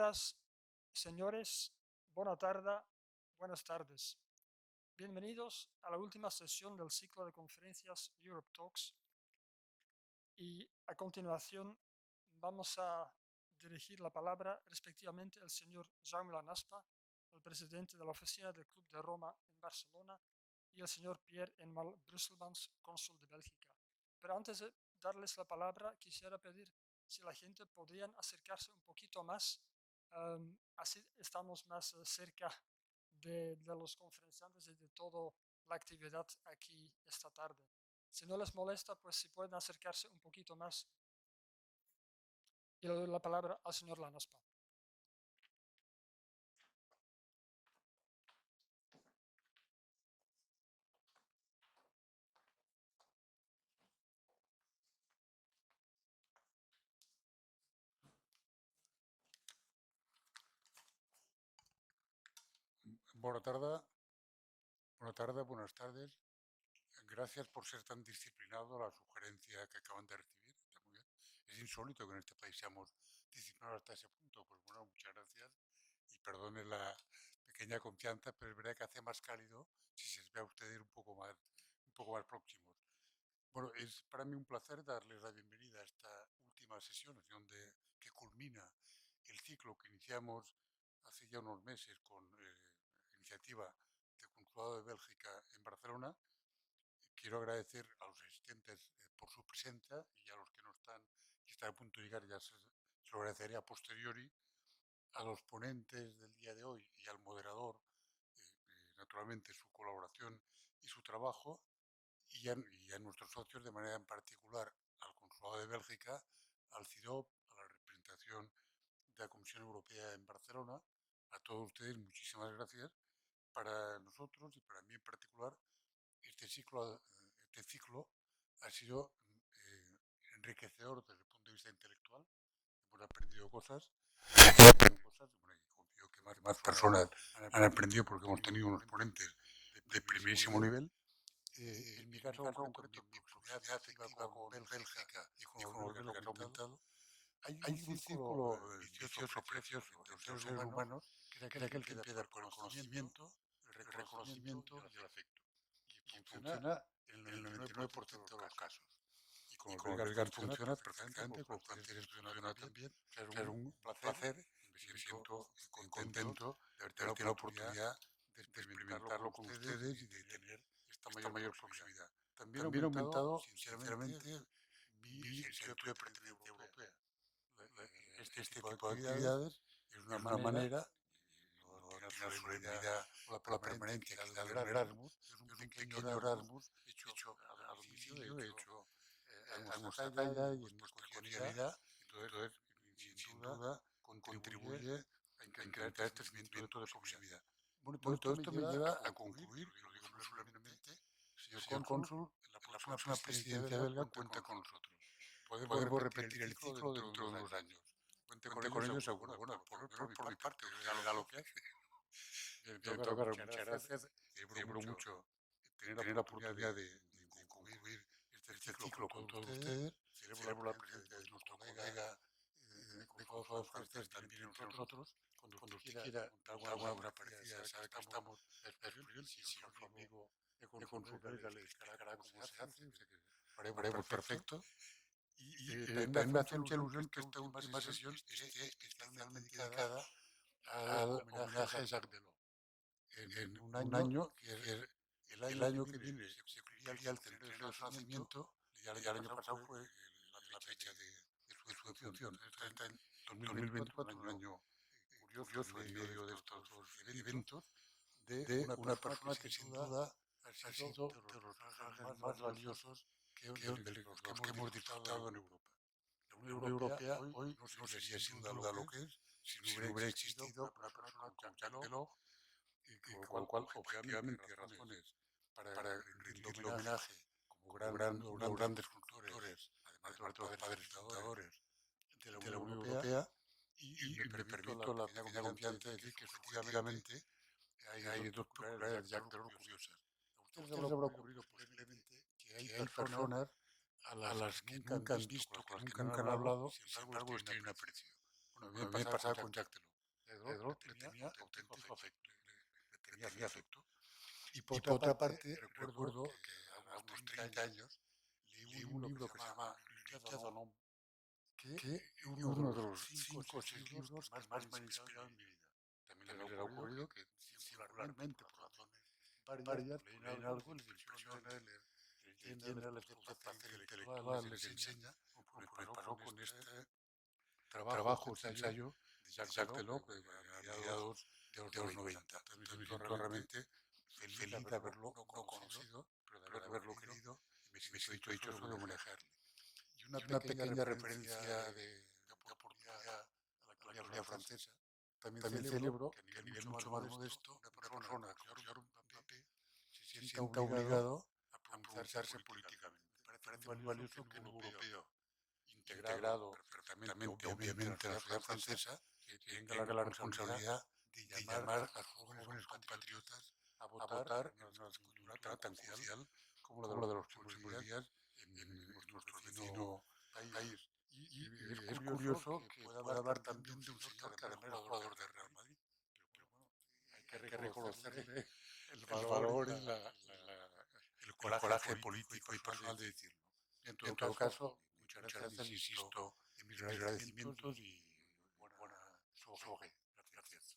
Señoras, señores, buenas tardes. Bienvenidos a la última sesión del ciclo de conferencias Europe Talks y a continuación vamos a dirigir la palabra respectivamente al señor Jaume Lanaspa, el presidente de la oficina del Club de Roma en Barcelona, y el señor Pierre-Enmal Brusselmans, cónsul de Bélgica. Pero antes de darles la palabra, quisiera pedir si la gente podrían acercarse un poquito más, así estamos más cerca de los conferenciantes y de toda la actividad aquí esta tarde. Si no les molesta, pues si pueden acercarse un poquito más. Y le doy la palabra al señor Lanaspa. Buenas tardes. Gracias por ser tan disciplinado a la sugerencia que acaban de recibir. Está muy bien. Es insólito que en este país seamos disciplinados hasta ese punto. Pues bueno, muchas gracias y perdone la pequeña confianza, pero es verdad que hace más cálido si se ve a ustedes un poco más próximos. Bueno, es para mí un placer darles la bienvenida a esta última sesión, que culmina el ciclo que iniciamos hace ya unos meses con iniciativa del Consulado de Bélgica en Barcelona. Quiero agradecer a los asistentes por su presencia y a los que no están, que están a punto de llegar, se lo agradeceré a posteriori, a los ponentes del día de hoy y al moderador, naturalmente su colaboración y su trabajo, y a nuestros socios de manera en particular, al Consulado de Bélgica, al CIDOB, a la representación de la Comisión Europea en Barcelona. A todos ustedes muchísimas gracias. Para nosotros y para mí en particular, este ciclo ha sido enriquecedor desde el punto de vista intelectual. Hemos aprendido cosas, bueno, y confío que más personas han aprendido porque hemos tenido unos ponentes de primerísimo nivel. En mi caso concreto, mi proximidad afectiva con Bélgica y con los belgas ha aumentado. Hay un círculo vicioso, precioso entre los seres humanos, que es aquel que empieza por el conocimiento, el reconocimiento y el afecto. Y funciona en el 99% de los casos. Y con los belgas funciona perfectamente, con los franceses funciona también. Es un placer y me siento contento de haber tenido la oportunidad de experimentarlo con ustedes y de tener esta mayor proximidad. También ha aumentado, sinceramente, mi sentido de pertenencia europea. Este tipo de actividades es una manera, no tiene la solemnidad o la permanencia que da el Erasmus, es un pequeño Erasmus hecho a domicilio, hecho a nuestra talla y en nuestra cotidianidad. Entonces, sin duda, contribuye a incrementar este sentimiento de proximidad. Bueno, todo esto me lleva a concluir, lo digo muy solemnemente, señor cónsul, en la próxima presidencia belga cuenta con nosotros. Podemos repetir el ciclo dentro de 2 años. Cuente con ello seguro. Bueno, por mi parte, ya lo que hace. En todo caso, muchas gracias. Celebro mucho tener la oportunidad de concluir este ciclo con todos ustedes. Celebro la presencia de nuestro colega de consulado francés también entre nosotros. Cuando usted quiera contar alguna cosa parecida, sabe que estamos a disposición. Si otro amigo de consul belga le explicará cómo se hace, o sea que haremos perfecto. Y también me hace mucha ilusión que esta última sesión esté especialmente dedicada al homenaje a Jacques Delors. En un año que es el año que viene se cumplía el centenario de su nacimiento, y el año pasado fue la fecha de su defunción. Entonces está en 2024, un año curioso en medio de estos dos eventos, de una persona que sin duda ha sido de los personajes más valiosos de los que hemos disfrutado en Europa. La Unión Europea hoy no sería sin duda lo que es si no hubiera existido una persona como Jacques Delors, con lo cual, objetivamente, hay razones para rendirle homenaje como grandes cultores, además de los padres fundadores de la Unión Europea, y me permito la pequeña confianza de decir que subjetivamente hay dos peculiaridades de Jacques Delors curiosas. A ustedes les habrá ocurrido posiblemente que hay personas a las que nunca han visto, con las que nunca han hablado, sin embargo les tienen aprecio. Bueno, a mí me pasaba con Jacques Delors. Pedro le tenía auténtico afecto, le tenía afecto. Y por otra parte, recuerdo que a unos 30 años leí un libro que se llama Lucha Donom, que es uno de los 5 o 6 libros que más me han inspirado en mi vida. También les ha ocurrido que singularmente, por razones varias, leen algo, les impresiona, les llena, les produce placer intelectual, les enseña, como me pasó con este trabajo, este ensayo de Jacques Delors, a mediados de los 90. Entonces me siento realmente feliz de haberlo no conocido, pero de haberlo querido, y me siento dichoso de homenajearle. Y una pequeña referencia de oportunidad a la colonia francesa. También celebro que a nivel mucho más modesto, una persona que considera un papel se sienta obligado a pronunciarse políticamente. Me parece muy valioso que un europeo integrado perfectamente, obviamente, en la sociedad francesa, que tenga la responsabilidad de llamar a sus jóvenes compatriotas a votar en una coyuntura tan crucial como la de los próximos días en nuestro vecino país. Y es curioso que pueda hablar también de un señor que además es jugador de Real Madrid, pero hay que reconocerle el valor y el coraje político y personal de decirlo. En todo caso, muchas gracias, insisto, en mis agradecimientos y buena sogue. Gracias.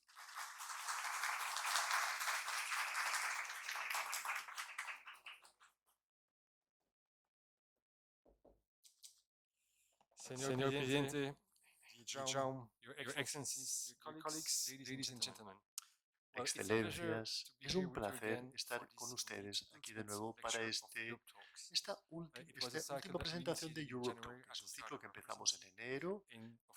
Señor Presidente, Jaume, Your Excellencies, your colleagues, ladies and gentlemen. Excelencias, es un placer estar con ustedes aquí de nuevo para esta última presentación de Europe Talk. Es un ciclo que empezamos en enero,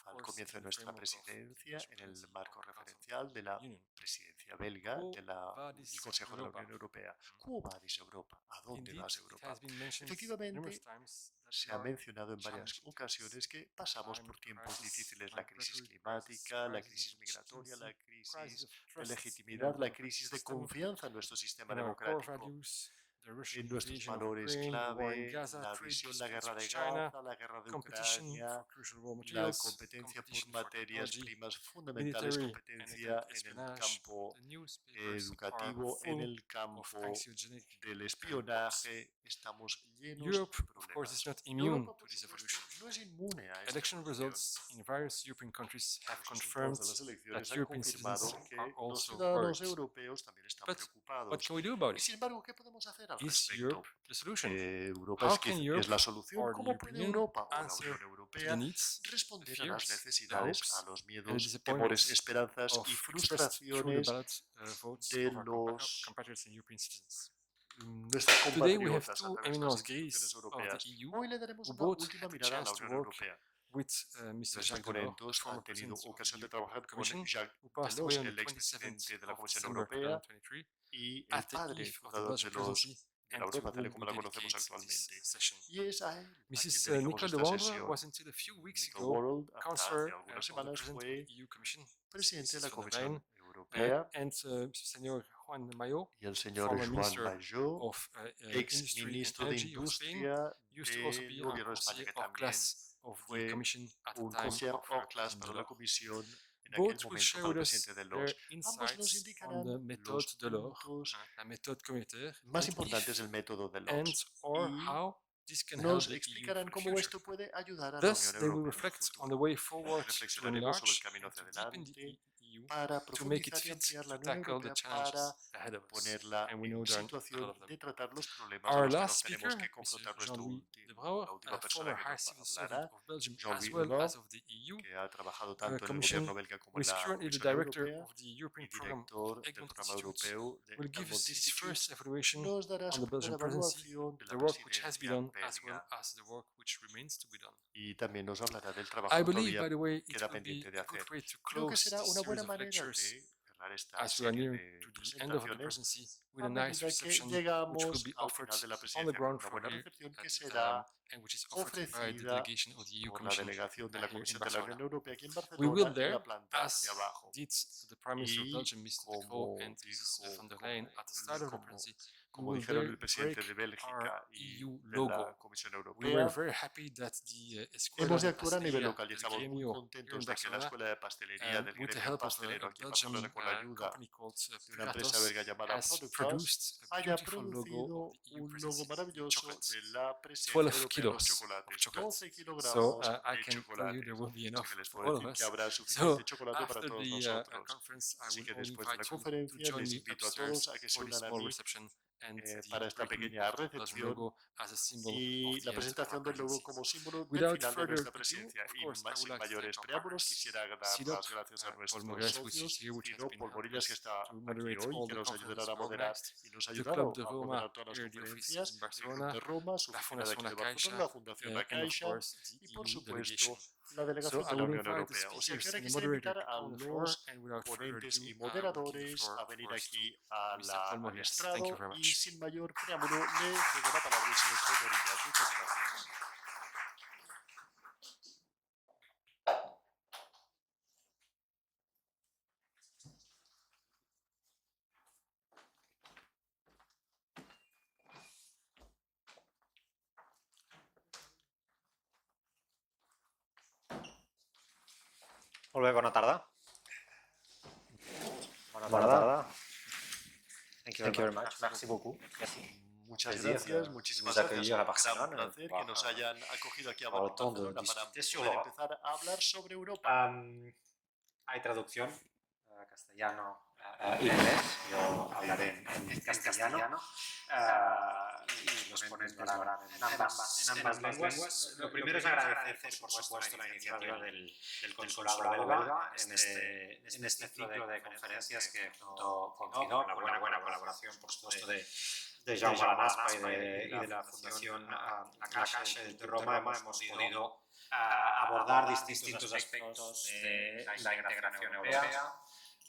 al comienzo de nuestra presidencia, en el marco referencial de la presidencia belga del Consejo de la Unión Europea. ¿Cómo va Europa? ¿A dónde va Europa? Efectivamente, se ha mencionado en varias ocasiones que pasamos por tiempos difíciles, la crisis climática, la crisis migratoria, la crisis de legitimidad, la crisis de confianza en nuestro sistema democrático, en nuestros valores clave, la visión, la guerra de Gaza, la guerra de Ucrania, la competencia por materias primas fundamentales, competencia en el campo educativo, en el campo del espionaje. Estamos llenos de problemas. Europa, por supuesto, no es inmune a esta Election results in various European countries have confirmed that European citizens que are los also ciudadanos worried. europeos también están What preocupados. can we do about Y it? sin embargo, ¿qué podemos hacer al Is respecto? Europe the solution? Europa How can Europe es la solución. or the ¿Cómo puede European Europa o la answer Unión to the Europea needs, the responder a las fears, the necesidades, hopes, a los and the miedos, temores, disappointments esperanzas of y expressed through the frustraciones ballot votes de of our los compatriots and European citizens? nuestros Today we have compatriotas a two través de las eminent instituciones Greece of the europeas? EU Hoy le daremos who una both última had the mirada a la chance to Unión work Europea. with Mr. Nuestros Jacques Delors, ponentes former han tenido president of the ocasión de European trabajar con Commission, Jacques who passed Delors, away on el the expresidente 27th de la of Comisión December Europea 2023, y at el the padre eve of the fundador Belgian presidency, de and la to Europa tal y whom como we la conocemos dedicate this actualmente. session. Y es a él a quien Mrs. dedicamos Nicole de esta Wandre sesión. was until a few weeks Nicole ago World, hasta counselor hace algunas of the semanas, President of fue the EU Commission, presidente de Mrs. la von der Comisión Leyen, Europea, and Señor Juan de Mayo, y el señor former Joan Minister Majó, of ex Industry and ministro de Energy of Spain, Industria used to also be del an gobierno de España, que conseiller hors también classe of the fue Commission at the un time conseller of hors classe President para la Delors. Comisión en aquel Both will momento share para el with us presidente their Delors. Ambos nos insights on indicarán the méthode los Delors, puntos la méthode communautaire, más and importantes if del método and Delors or y how this can help nos the EU explicarán for the cómo future. esto puede ayudar a la Thus, Unión they will Europea en el reflect on the futuro. way forward to Reflexionaremos sobre el enlarge camino and hacia to deepen the adelante EU para to make it profundizar y fit ampliar la to Unión tackle the Europea, challenges para ahead of us. ponerla And we en know there are a lot situación of them. de tratar los problemas a Our los que last nos speaker, tenemos que Mr. confrontar. Jean-Louis de Brouwer, La última a persona former que High nos Civil Servant hablará, of Belgium as Jean-Louis well Leblanc, as of the EU que ha trabajado tanto en el Commission, gobierno belga como who en is la currently the Comisión director Europea of the European y Program director del Egmont programa Institute, europeo de will give Egmont us his Institute, first evaluation nos dará on su the primera Belgian presidency, evaluación de the la work which has been presidencia done, as well belga. as the work which remains to be done. Y también nos hablará del trabajo I que believe, todavía by the way, it queda will be pendiente de a good hacer. way to Creo que close será this una series buena of manera lectures de cerrar esta as we are serie nearing de to the end of the presentaciones presidency with a a nice medida que reception which will llegamos be al offered final de la on the presidencia, con ground una floor buena here recepción que at, será and which is offered by the ofrecida delegation of the EU por la Commission delegación de la here in Comisión de la Barcelona. Unión Europea aquí en We will Barcelona, en there, la planta as de abajo. did the Prime Minister of Y Belgium, Mr. De Croo, como and Mrs. dijo, von der Leyen at the start of the presidency, como dijeron el presidente de Bélgica y de la Comisión Europea, hemos de actuar a nivel local y estamos muy contentos de que la Escuela de Pastelería del gremio pastelero aquí en Barcelona, con la ayuda de una empresa belga llamada Productos, haya producido un logo maravilloso de la presencia europea en los chocolates. 12 kilogramos de chocolate. Así que les puedo decir que habrá suficiente chocolate para todos nosotros. Así que después de la conferencia les invito a todos a que se unan a mí para esta pequeña recepción y la presentación del logo como símbolo del final de nuestra presencia. Y sin mayores preámbulos, quisiera dar las gracias a nuestros socios, Ciro Polmorillas, que está aquí hoy, que nos ayudará a moderar y nos ha ayudado a moderar todas las conferencias, el Club de Roma, su oficina de aquí de Barcelona, la Fundación La Caixa y, por supuesto, la delegación de la Unión Europea. O sea que ahora quisiera invitar a los ponentes y moderadores a venir aquí al estrado y sin mayor preámbulo le cedo la palabra al señor Polmorillas. Muchas gracias. Molt bé, bona tarda. Bona tarda. Thank you very much. Merci beaucoup. Muchas gracias, muchísimas gracias. Un gran placer que nos hayan acogido aquí a Barcelona para poder empezar a hablar sobre Europa. Hay traducción castellano e inglés. Yo hablaré en castellano. Y los ponentes hablarán en ambas lenguas. Lo primero es agradecer, por supuesto, la iniciativa del Consulado belga en este ciclo de conferencias que junto con FIDO, la buena colaboración, por supuesto, de Jaume Lanaspa y de la Fundación La Caixa de Roma, hemos podido abordar distintos aspectos de la integración europea.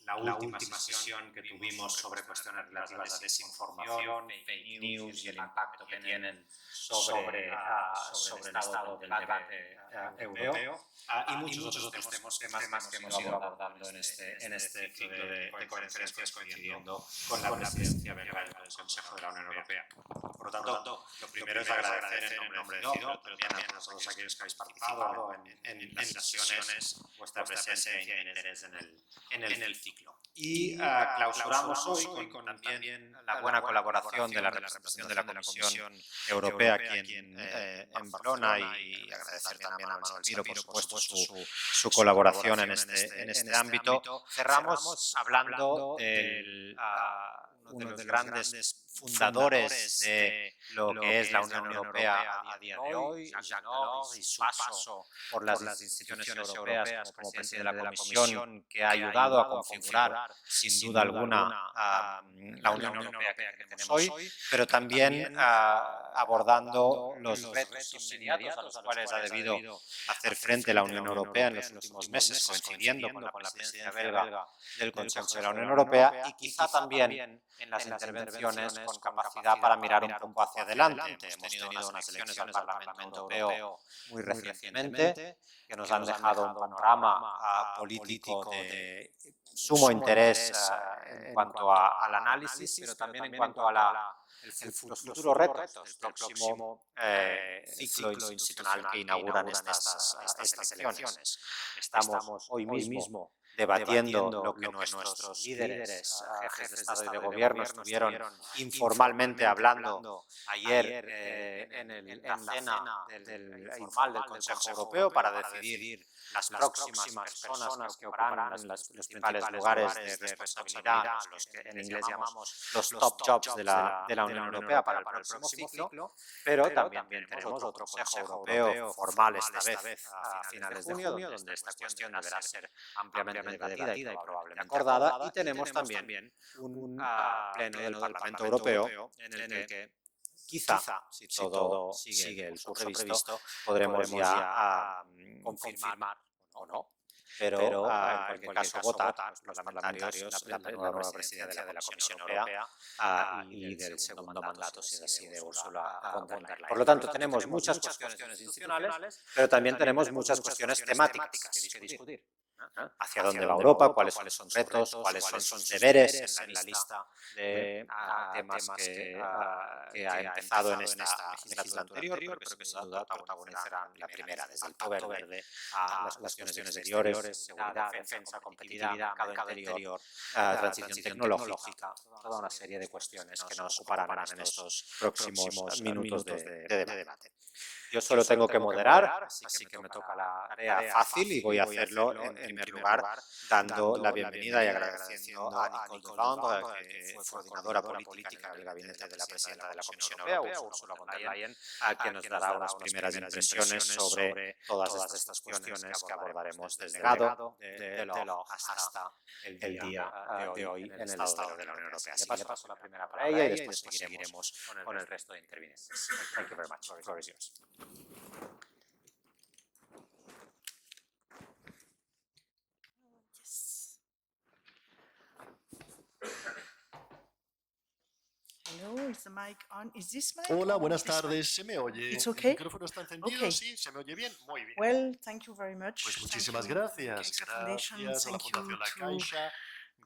La última sesión que tuvimos sobre cuestiones relativas a desinformación, fake news y el impacto que tienen sobre el estado del debate europeo y muchos otros temas que hemos ido abordando en este ciclo de conferencias coincidiendo con la presidencia belga del Consejo de la Unión Europea. Por lo tanto, lo primero es agradecer en nombre de FIDO, pero también a todos aquellos que habéis participado en las sesiones, vuestra presencia e interés en el ciclo. Y clausuramos hoy con también la buena colaboración de la representación de la Comisión Europea aquí en Barcelona y agradecer también a Manuel Piro, por supuesto, su colaboración en este ámbito. Cerramos hablando de uno de los grandes fundadores de lo que es la Unión Europea a día de hoy, Jacques Delors, y su paso por las instituciones europeas como presidente de la Comisión, que ha ayudado a configurar, sin duda alguna, la Unión Europea que tenemos hoy, pero también abordando los retos inmediatos a los cuales ha debido hacer frente la Unión Europea en los últimos meses, coincidiendo con la presidencia belga del Consejo de la Unión Europea, y quizá también en las intervenciones con capacidad para mirar un poco hacia adelante. Hemos tenido unas elecciones al Parlamento Europeo muy recientemente que nos han dejado un panorama político de sumo interés en cuanto al análisis, pero también en cuanto a los futuros retos del próximo ciclo institucional que inauguran estas elecciones. Estamos hoy mismo debatiendo lo que nuestros líderes, jefes de Estado y de Gobierno, estuvieron informalmente hablando ayer en la cena informal del Consejo Europeo para decidir las próximas personas que ocuparán en los principales lugares de responsabilidad, los que en inglés llamamos los top jobs de la Unión Europea para el próximo ciclo, pero también tenemos otro Consejo Europeo formal esta vez a finales de junio, donde esta cuestión deberá ser ampliamente debatida y probablemente acordada, y tenemos también un pleno del Parlamento Europeo en el que quizá, si todo sigue el curso previsto, podremos ya confirmar o no, pero en cualquier caso votar los parlamentarios la nueva presidencia de la Comisión Europea y del segundo mandato, si es así, de Ursula von der Leyen. Por lo tanto, tenemos muchas cuestiones institucionales, pero también tenemos muchas cuestiones temáticas que discutir. hacia dónde va Europa, cuáles son sus retos, cuáles son sus deberes en la lista de temas que ha empezado en esta legislatura anterior, pero que sin duda protagonizarán la primera, desde el Pacto Verde a las cuestiones exteriores, seguridad, defensa, competitividad, mercado interior, transición tecnológica, toda una serie de cuestiones que nos ocuparán en estos próximos minutos de debate. Yo solo tengo que moderar, así que me toca la tarea fácil y voy a hacerlo en primer lugar dando la bienvenida y agradeciendo a Nicole Durand, que fue coordinadora política en el gabinete de la presidenta de la Comisión Europea, Ursula von der Leyen, a quien nos dará unas primeras impresiones sobre todas estas cuestiones que abordaremos desde el legado de Delors hasta el día de hoy en el Estado de la Unión Europea. Así que paso la primera para ella y después seguiremos con el resto de intervinientes. Thank you very much. The floor is yours. Hello, is the mic on? Is this mic Hola, on? buenas This mic? tardes. ¿Se me oye? It's okay? ¿El micrófono está encendido? Okay. Sí, ¿se me oye bien? Muy bien. Well, thank you very much. Pues Thank muchísimas you, gracias. Caixa Foundation. Gracias a la Thank you Fundación La to Caixa.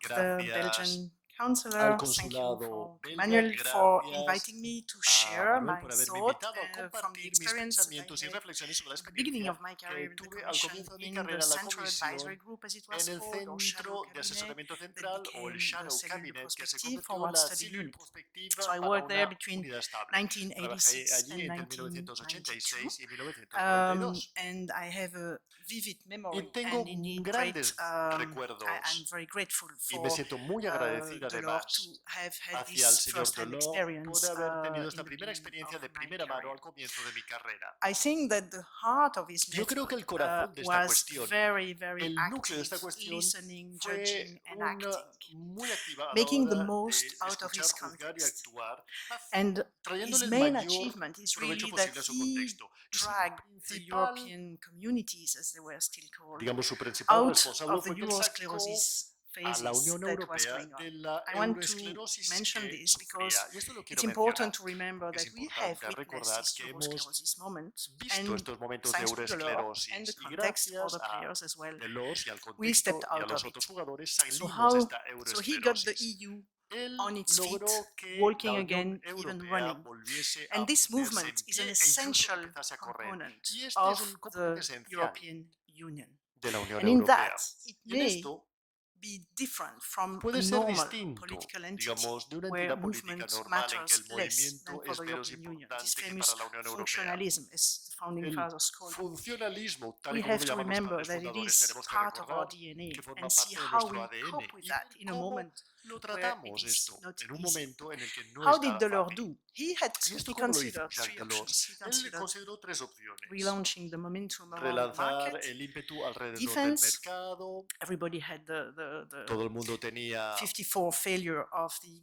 the Gracias Belgian Counselor. al Thank you consulado for belga. Manuel for Gracias inviting me to a share Manuel my por haberme thought invitado a from the compartir mis experience that pensamientos y I had reflexiones sobre la at the beginning experiencia of my career que in the tuve al Commission comienzo de mi in carrera the en la Central Advisory Comisión, Group, as it was en el called, or Shadow Centro de Cabinet, Asesoramiento that Central o el became the Shadow Cellule Cabinet, que se Prospective convirtió en Forward la Study célula Unit. prospectiva So I para worked there una between unidad estable. 1986 Trabajé allí and entre 1986 1992. y 1992. And I have a vivid memory, Y tengo and indeed grandes I'm recuerdos very grateful y me for siento muy agradecida Delors to además have had hacia el this señor first-hand Delors experience por haber tenido in esta the primera beginning experiencia of de my primera mano career. al comienzo de mi carrera. I think that the heart of his Yo creo que method el corazón de esta was cuestión, very, very el núcleo de esta active, cuestión listening, fue judging, and acting, muy activa a la making the hora most de out of his escuchar, juzgar y context. actuar, And trayéndole his el main mayor achievement is provecho really that posible a su he contexto. Y su dragged the principal, European communities, as they were still called, digamos, su principal out responsable of the fue que él sacó Eurosclerosis a la phases Unión that was Europea going on. de la I want to euroesclerosis mention que this because sufría. Y esto lo quiero it's mencionar. important to remember Es that we have importante witnessed recordar this que hemos Eurosclerosis moment, visto and estos momentos de thanks to Delors and the euroesclerosis y context for gracias the a players as well, Delors y al we stepped contexto y a out los of otros it. jugadores So salimos de esta he got the euroesclerosis. EU Él on its feet, logró que walking la again, Unión even Europea running. volviese a And this ponerse movement en is an pie e incluso essential empezase a correr. component Y este of es un the componente esencial European Union. de la Unión And in Europea. that, it Y en may esto be different from a puede ser normal distinto, political entity, digamos, de una where entidad política movement normal en que el matters less than movimiento for es the menos European Union. This importante que famous para la Unión Europea. functionalism, as the founding El fathers called it. funcionalismo, tal We y como have lo to llaman los remember padres that it fundadores, is tenemos que part of our recordar DNA que forma and see parte de how nuestro we ADN cope with y that ver in a cómo moment lo where it tratamos is esto not en un easy. momento en el que no How está did Delors fácil. do? He ¿Y esto cómo lo hizo considered Jacques three Delors? options. He Él considered consideró tres opciones. relaunching the momentum around the Relanzar market. el ímpetu alrededor Defense. del mercado. Everybody had Todo el mundo tenía 54 failure of the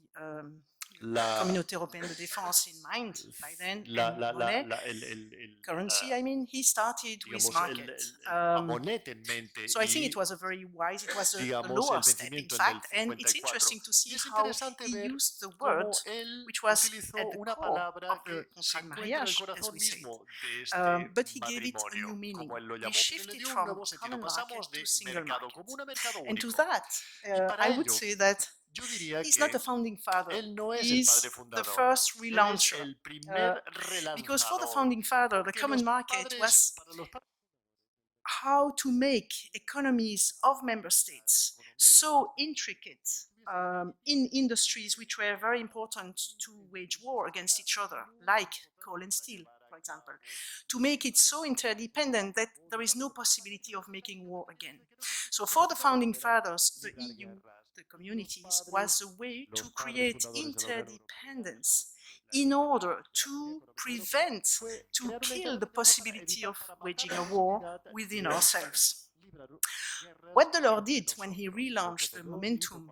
la Communauté Européenne de Défense in mind by then, and money, el currency. I mean, he started with digamos, market. la moneda en mente So I think y, it was a very wise, it was the digamos, lower el step, in vencimiento en fact, el and it's 54. interesting to see Y es how interesante he ver used the word, cómo él which was utilizó at the una core palabra of the que se contrat encuentra en el mariage, as corazón we say. mismo de este But he gave it a matrimonio, new meaning. como él lo He llamó, y le shifted dio un from nuevo sentido. common market Pasamos de to single mercado market. común a mercado And to único. that, Y para I would ello, say that yo diría he's que not a founding father. él no es el He's padre the fundador, first él es relauncher. el primer Because for the relanzador. founding father, the Porque common los market padres, was para los padres, how to make economies of member states so intricate in industries which were very important to wage war against each other, like coal and steel, for example, to make it so interdependent that there is no possibility of making war again. So for the founding fathers, the EU, the communities, was a way to create interdependence in order to prevent, to kill the possibility of waging a war within ourselves. What Delors did when he relaunched the momentum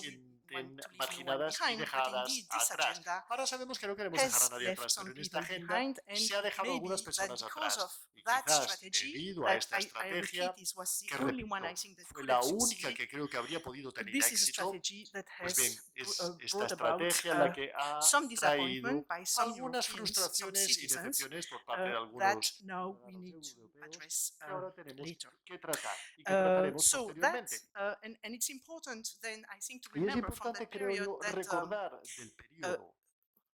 sienten to leave no one marginadas y behind, but dejadas indeed this atrás. agenda Ahora sabemos que no queremos dejar a has nadie left atrás, some pero en esta people agenda behind, and se ha dejado maybe algunas that personas because atrás. of Y that quizás strategy, debido a esta I estrategia, repeat, this was the que only one I repito, think that fue could la have única succeeded. que creo que habría podido tener This is a éxito, strategy that pues bien, has es esta brought about estrategia la que ha some traído disappointment by some algunas Europeans, some frustraciones y citizens, decepciones por parte de that algunos now we ciudadanos need to europeos address que ahora tenemos later. que tratar y que trataremos So that, posteriormente. and it's important then, I think, to Y es remember from importante, that creo period yo, that recordar del periodo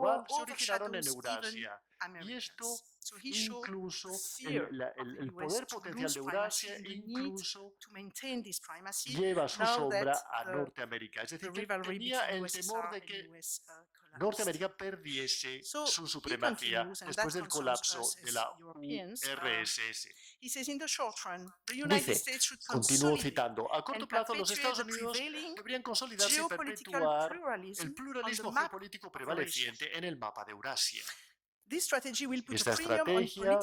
global se originaron en overshadows Eurasia. even Y esto Americans. So he showed incluso the fear of the el US poder to potencial lose de primacy Eurasia and the need incluso to maintain this primacy lleva su now sombra that a Norteamérica. Es the decir, que rivalry tenía between el temor USSR de and que US Norteamérica perdiese su supremacía después del colapso de la URSS. Dice, continúo citando, a corto plazo los Estados Unidos deberían consolidarse y perpetuar el pluralismo geopolítico prevaleciente en el mapa de Eurasia. Esta estrategia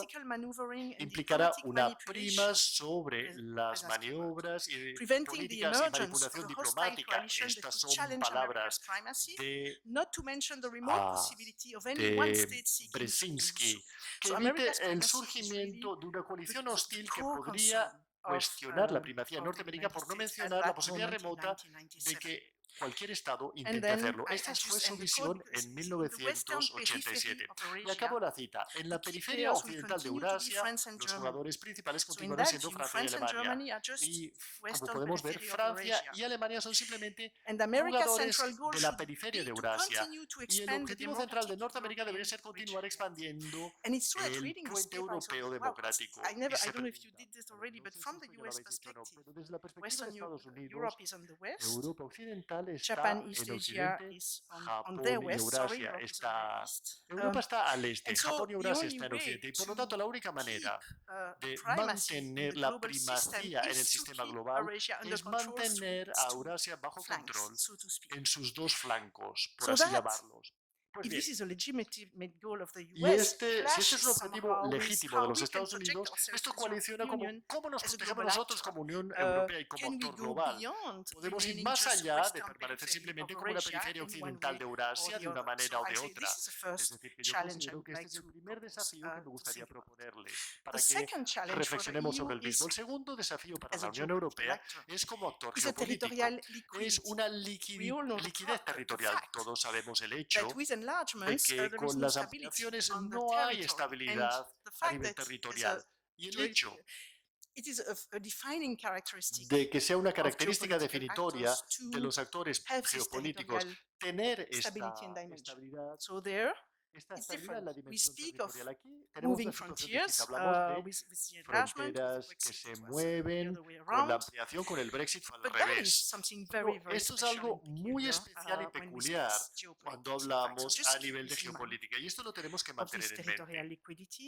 implicará una prima sobre las maniobras y políticas y manipulación diplomática. Estas son palabras de Brzezinski, que evite el surgimiento de una coalición hostil que podría cuestionar la primacía de Norteamérica, por no mencionar la posibilidad remota de que cualquier Estado intente hacerlo. Esta fue su visión en 1987. Y acabo la cita. En la periferia occidental de Eurasia, los jugadores principales continuarán siendo Francia y Alemania. Y, como podemos ver, Francia y Alemania son simplemente jugadores de la periferia de Eurasia. Y el objetivo central de Norteamérica debería ser continuar expandiendo el puente europeo democrático. Pero desde la perspectiva de Estados Unidos, Europa occidental está en Occidente, Japón y Eurasia está... Europa está al este, Japón y Eurasia están en Occidente, y por lo tanto la única manera de mantener la primacía en el sistema global es mantener a Eurasia bajo control en sus dos flancos, por así llamarlos. Pues bien, si este es un objetivo legítimo de los Estados Unidos, esto coaliciona como cómo nos protegemos nosotros como Unión Europea y como actor global. Podemos ir más allá de permanecer simplemente como una periferia occidental de Eurasia de una manera o de otra. Es decir, que yo considero que este es el primer desafío que me gustaría proponerle para que reflexionemos sobre el mismo. El segundo desafío para la Unión Europea es como actor geopolítico. Es una liquidez territorial. Todos sabemos el hecho de que con las ampliaciones no hay estabilidad a nivel territorial. Y el hecho de que sea una característica definitoria de los actores geopolíticos tener esta estabilidad, en la dimensión territorial. Aquí tenemos una situación distinta. Hablamos de fronteras que se mueven con la ampliación, con el Brexit fue al revés. Pero esto es algo muy especial y peculiar cuando hablamos a nivel de geopolítica, y esto lo tenemos que mantener en mente.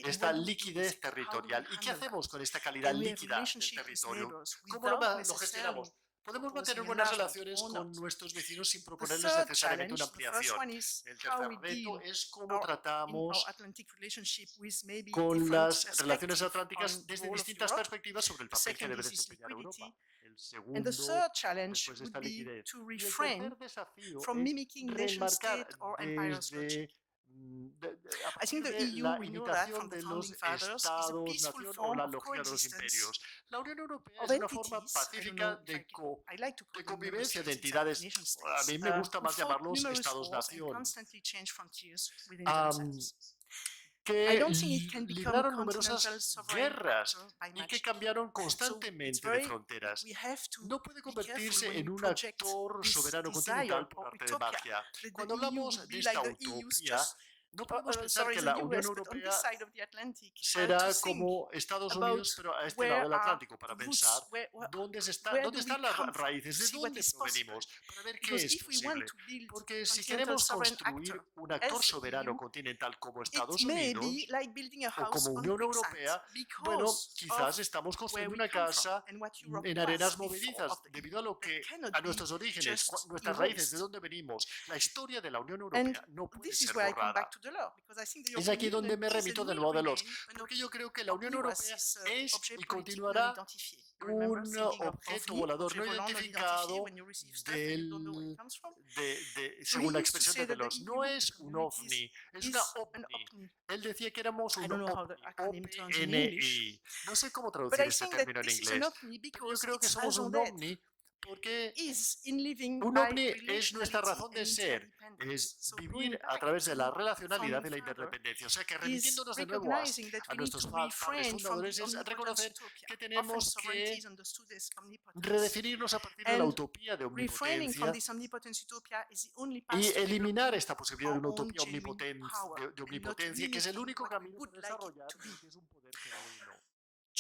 Esta liquidez territorial. ¿Y qué hacemos con esta calidad líquida del territorio? ¿Cómo lo gestionamos? Podemos mantener buenas relaciones con nuestros vecinos sin proponerles necesariamente una ampliación. El tercer reto es cómo tratamos con las relaciones atlánticas desde distintas perspectivas sobre el papel que debe desempeñar Europa. El segundo, después de esta liquidez. Y el tercer desafío es remarcar desde I think the EU, la we know that imitación from the de los founding fathers, is a estados-nación peaceful o form la of lógica de los coexistence imperios. La Unión Europea of es una forma entities. I don't pacífica know, de I like to call them member convivencia de states instead of entidades, nation a mí states, me gusta who más fought llamarlos numerous wars and estados-nación, constantly changed frontiers within Am, themselves. I que don't think it can become libraron continental numerosas sovereign guerras actor by y que magic. cambiaron So it's constantemente de very, fronteras. we have to No puede be careful convertirse when en we un project actor this soberano desire continental por or arte de utopia. magia. The Cuando EU hablamos would de be esta like the EU, utopía, just no podemos pensar sorry, que the la Unión US, but on Europea this side of the Atlantic, será to think como Estados about Unidos, pero a este where lado del are Atlántico, para roots, pensar where dónde do están we las come from, raíces, to de see what dónde is possible. provenimos, para ver qué Because es if we want posible. to build Porque si continental queremos sovereign construir actor un actor as the soberano EU, continental como it Estados may Unidos be like building a o house como on Unión quicksand, Europea, bueno, because quizás of estamos where construyendo we una come from casa and what Europe en was arenas before movedizas, of the debido a lo That que cannot a be nuestros orígenes, just nuestras raíces, de erased. dónde venimos. La historia de la Unión And Europea no puede this is ser where I come borrada. back to the law, because I think the Es European aquí donde Union me is remito and de will nuevo de los, remain an porque yo creo que la Unión ONU Europea as es objet y politique non continuará identifié. Remember un thinking of objeto OVNI, volador objet no volant non identifié, identificado when you receive stuff and you don't know where it comes from. según la used to expresión say de that the Delors. No EU, es the un communities, ovni, es is una an ovni. OVNI. Él decía que éramos I un don't know how the ovni, acronym turns in English. OPNI. No sé cómo But traducir I este think that término en this is an inglés, OVNI pero yo because creo que its somos raison un d'être ovni porque is in living un by ovni es nuestra relationality razón de and ser, interdependence. es So vivir going a back través de la to relacionalidad y la founding father interdependencia. O sea que is remitiéndonos de nuevo recognizing that a we need nuestros to padres refrain from fundadores the es omnipotence reconocer utopia. que Often tenemos sovereignty que is understood as omnipotence. redefinirnos a partir de la And utopía de refraining from omnipotencia this omnipotence utopia is the only path y to eliminar developing esta posibilidad de our una own utopía genuine power de and not omnipotencia, que es el mimicking único what we camino would para like it desarrollar to be. lo que es un poder genuino.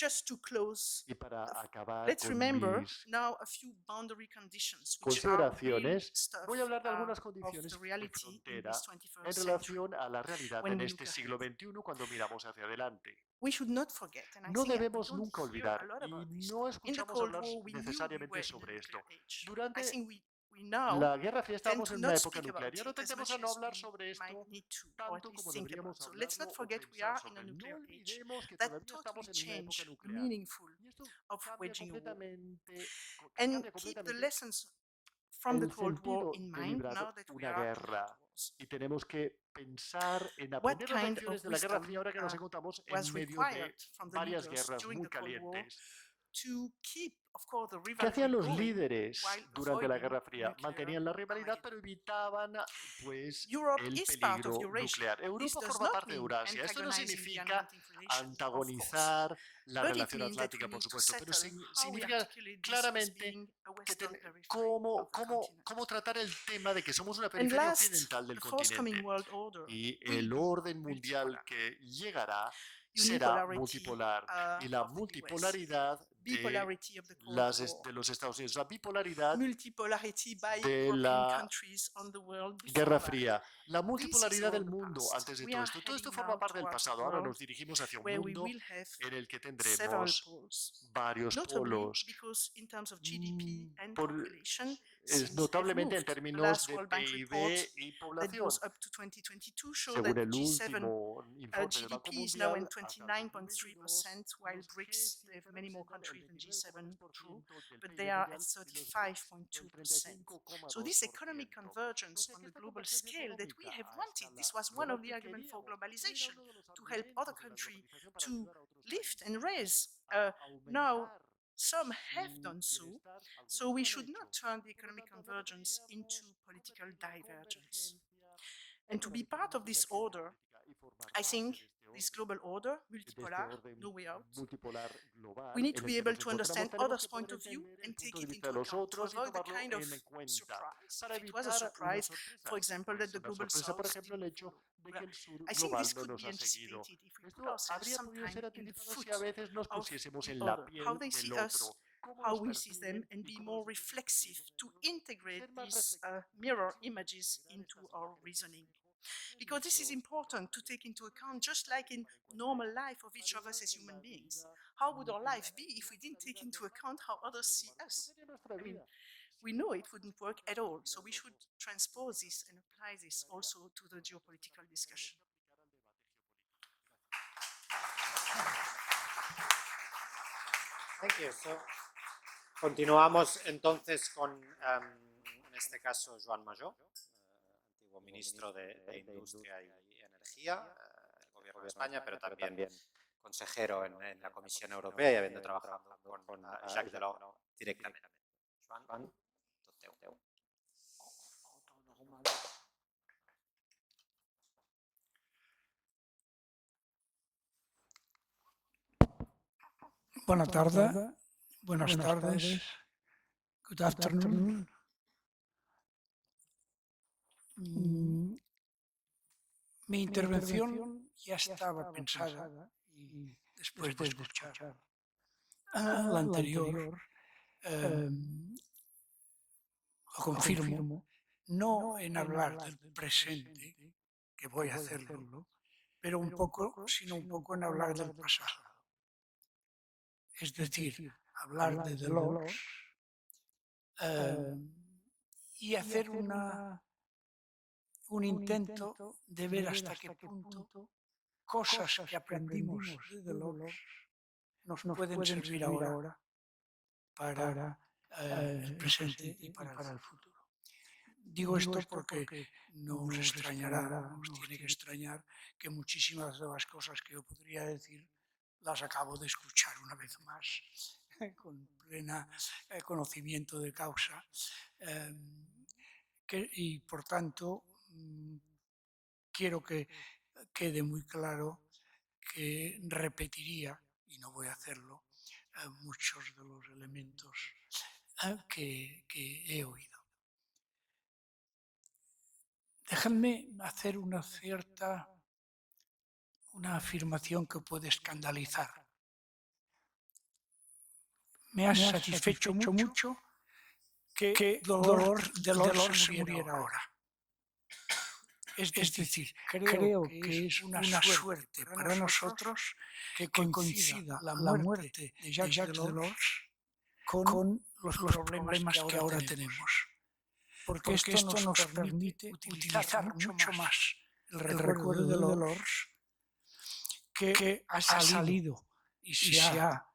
just to close, Y para acabar let's con remember mis now a few boundary conditions, which are real consideraciones, stuff voy a hablar de algunas of condiciones the de reality in frontera this en 21st century. relación a la realidad when en we este look siglo ahead. XXI cuando miramos hacia adelante. We should not forget, and I No think we debemos don't nunca hear olvidar, a lot y about this. no In the escuchamos Cold hablar War, we knew we necesariamente were in a sobre esto. nuclear age. I Durante think we now la Guerra Fría tend estábamos to en not una época speak nuclear about y ahora it as tendemos much a no as hablar we sobre might esto need to, or tanto at least como think deberíamos about. So let's hablarlo not o forget we pensar are in sobre a él. No nuclear age olvidemos que that todavía estamos totally en una época changed the nuclear. meaningful Y esto of cambia waging a war. completamente, And cambia keep the completamente lessons from the el Cold War sentido in de mind librar now that we una are in guerra. hot wars. Y tenemos que pensar en What aprender las kind lecciones of de la Guerra wisdom Fría ahora que nos encontramos en was medio required de from the varias leaders guerras during muy the Cold War calientes. to keep, of course, the ¿Qué hacían rivalry los going líderes while durante la avoiding Guerra a Fría? nuclear Mantenían la rivalidad, Armageddon? pero evitaban pues Europe el is part of peligro Eurasia. nuclear. This Europa does forma not parte de mean Eurasia. Esto no antagonizing the significa Atlantic relations, of course, antagonizar la but it relación means that we atlántica, por need to supuesto, pero settle how we significa articulate this as claramente being a que western periphery cómo, of the continent. cómo tratar el tema de que somos una And periferia last, occidental del the forthcoming continente. world order Y will el be orden mundial multipolar. que llegará será Unipolarity multipolar. Y la of the US, multipolaridad bipolarity of the Cold War, de los Estados Unidos, la bipolaridad multipolarity by de European la countries on the world before Guerra that. Fría, la This is multipolaridad all del the mundo past. antes de We todo are esto. Todo esto heading forma now parte del towards a pasado. Ahora world nos dirigimos hacia un where we mundo will have en el que several tendremos poles, varios notably polos. because in terms of GDP and Por- population, Es things have notablemente en moved. The términos last de World Bank PIB report y that población. goes up to 2022 show Según that el G7 último informe del Banco GDP is now in Mundial, hasta el 29.3%, while los BRICS, they have G7 many more representan el countries than G7, true, 29,3% del but PIB they are mundial at y los BRICS el 35.2%. So this economic 35,2%. convergence Entonces, on the esta global convergencia scale that we económica have a wanted, escala this was one global of the que arguments for queríamos, era globalization, uno de los to help other argumentos de la countries globalización para to ayudar a otros lift países and raise. a Now, aumentar some have su done so, bienestar. so Algunos we lo han should hecho. not turn the Por lo economic tanto, no convergence deberíamos into political convertir la divergence. convergencia And to be económica part en of una this divergencia order, política y formar I parte think de este this orden, global order, de este multipolar, orden no way out, multipolar global we need to en be el que able nos to encontramos, understand tenemos others' que point poder of view entender and el take punto de it vista into de los account to otros y avoid the tomarlo kind of en cuenta surprise, para if it was a evitar una surprise, sorpresa. for example, that the Una global sorpresa, por south ejemplo, el didn't hecho follow. de que el sur I think global this no could nos be ha seguido. anticipated if we put Esto ourselves habría podido sometime ser in the anticipado foot si a veces nos of pusiésemos the en la other, piel how they del see otro, us, cómo how nos we see them, perciben and y be cómo more nosotros nos reflexive percibimos to los otros. integrate Ser más these reflexivos, mirror reflexivos, images integrar into estas our imágenes reasoning. en Because this is nuestro important to take into account, just like in normal life of each of us as human beings. How would our life be if we didn't take into account how others see us? I mean, we know it wouldn't work at all, so we should transpose this and apply this also to the geopolitical discussion. Thank you. So, continuamos entonces con, en este caso, Joan Majó, antiguo ministro de Industria y Energía del Gobierno de España, pero también consejero en la Comisión Europea y habiendo trabajado con Jacques Delors directamente. Joan, tot teu. Buenas tardes. Good afternoon. Mi intervención ya estaba pensada y después de escuchar la anterior, lo confirmo, no en hablar del presente, que voy a hacerlo, pero un poco, sino un poco en hablar del pasado. Es decir, hablar de Delors y hacer un intento de ver hasta qué punto cosas que aprendimos de Delors nos pueden servir ahora para el presente y para el futuro. Digo esto porque no os extrañará, os tiene que extrañar que muchísimas de las cosas que yo podría decir las acabo de escuchar una vez más, con plena conocimiento de causa, y por tanto quiero que quede muy claro que repetiría, y no voy a hacerlo, muchos de los elementos que he oído. Dejadme hacer una afirmación que puede escandalizar, me ha satisfecho mucho que Delors se muriera ahora. Es decir, creo que es una suerte para nosotros que coincida la muerte de Jacques Delors con los problemas que ahora tenemos. Porque esto nos permite utilizar mucho más el recuerdo de Delors, que ha salido y se ha,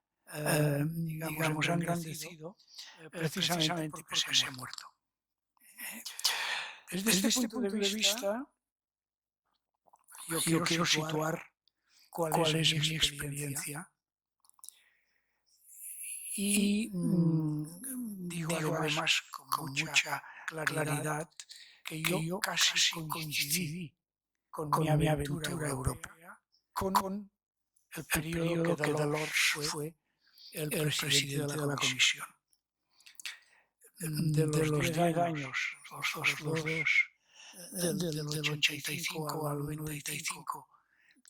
digamos, engrandecido precisamente porque se ha muerto. Desde este punto de vista, yo quiero situar cuál es mi experiencia y digo además con mucha claridad que yo casi coincidí con mi aventura europea con el periodo que Delors fue el presidente de la Comisión. De los 10 años, los dos, del 85 al 95,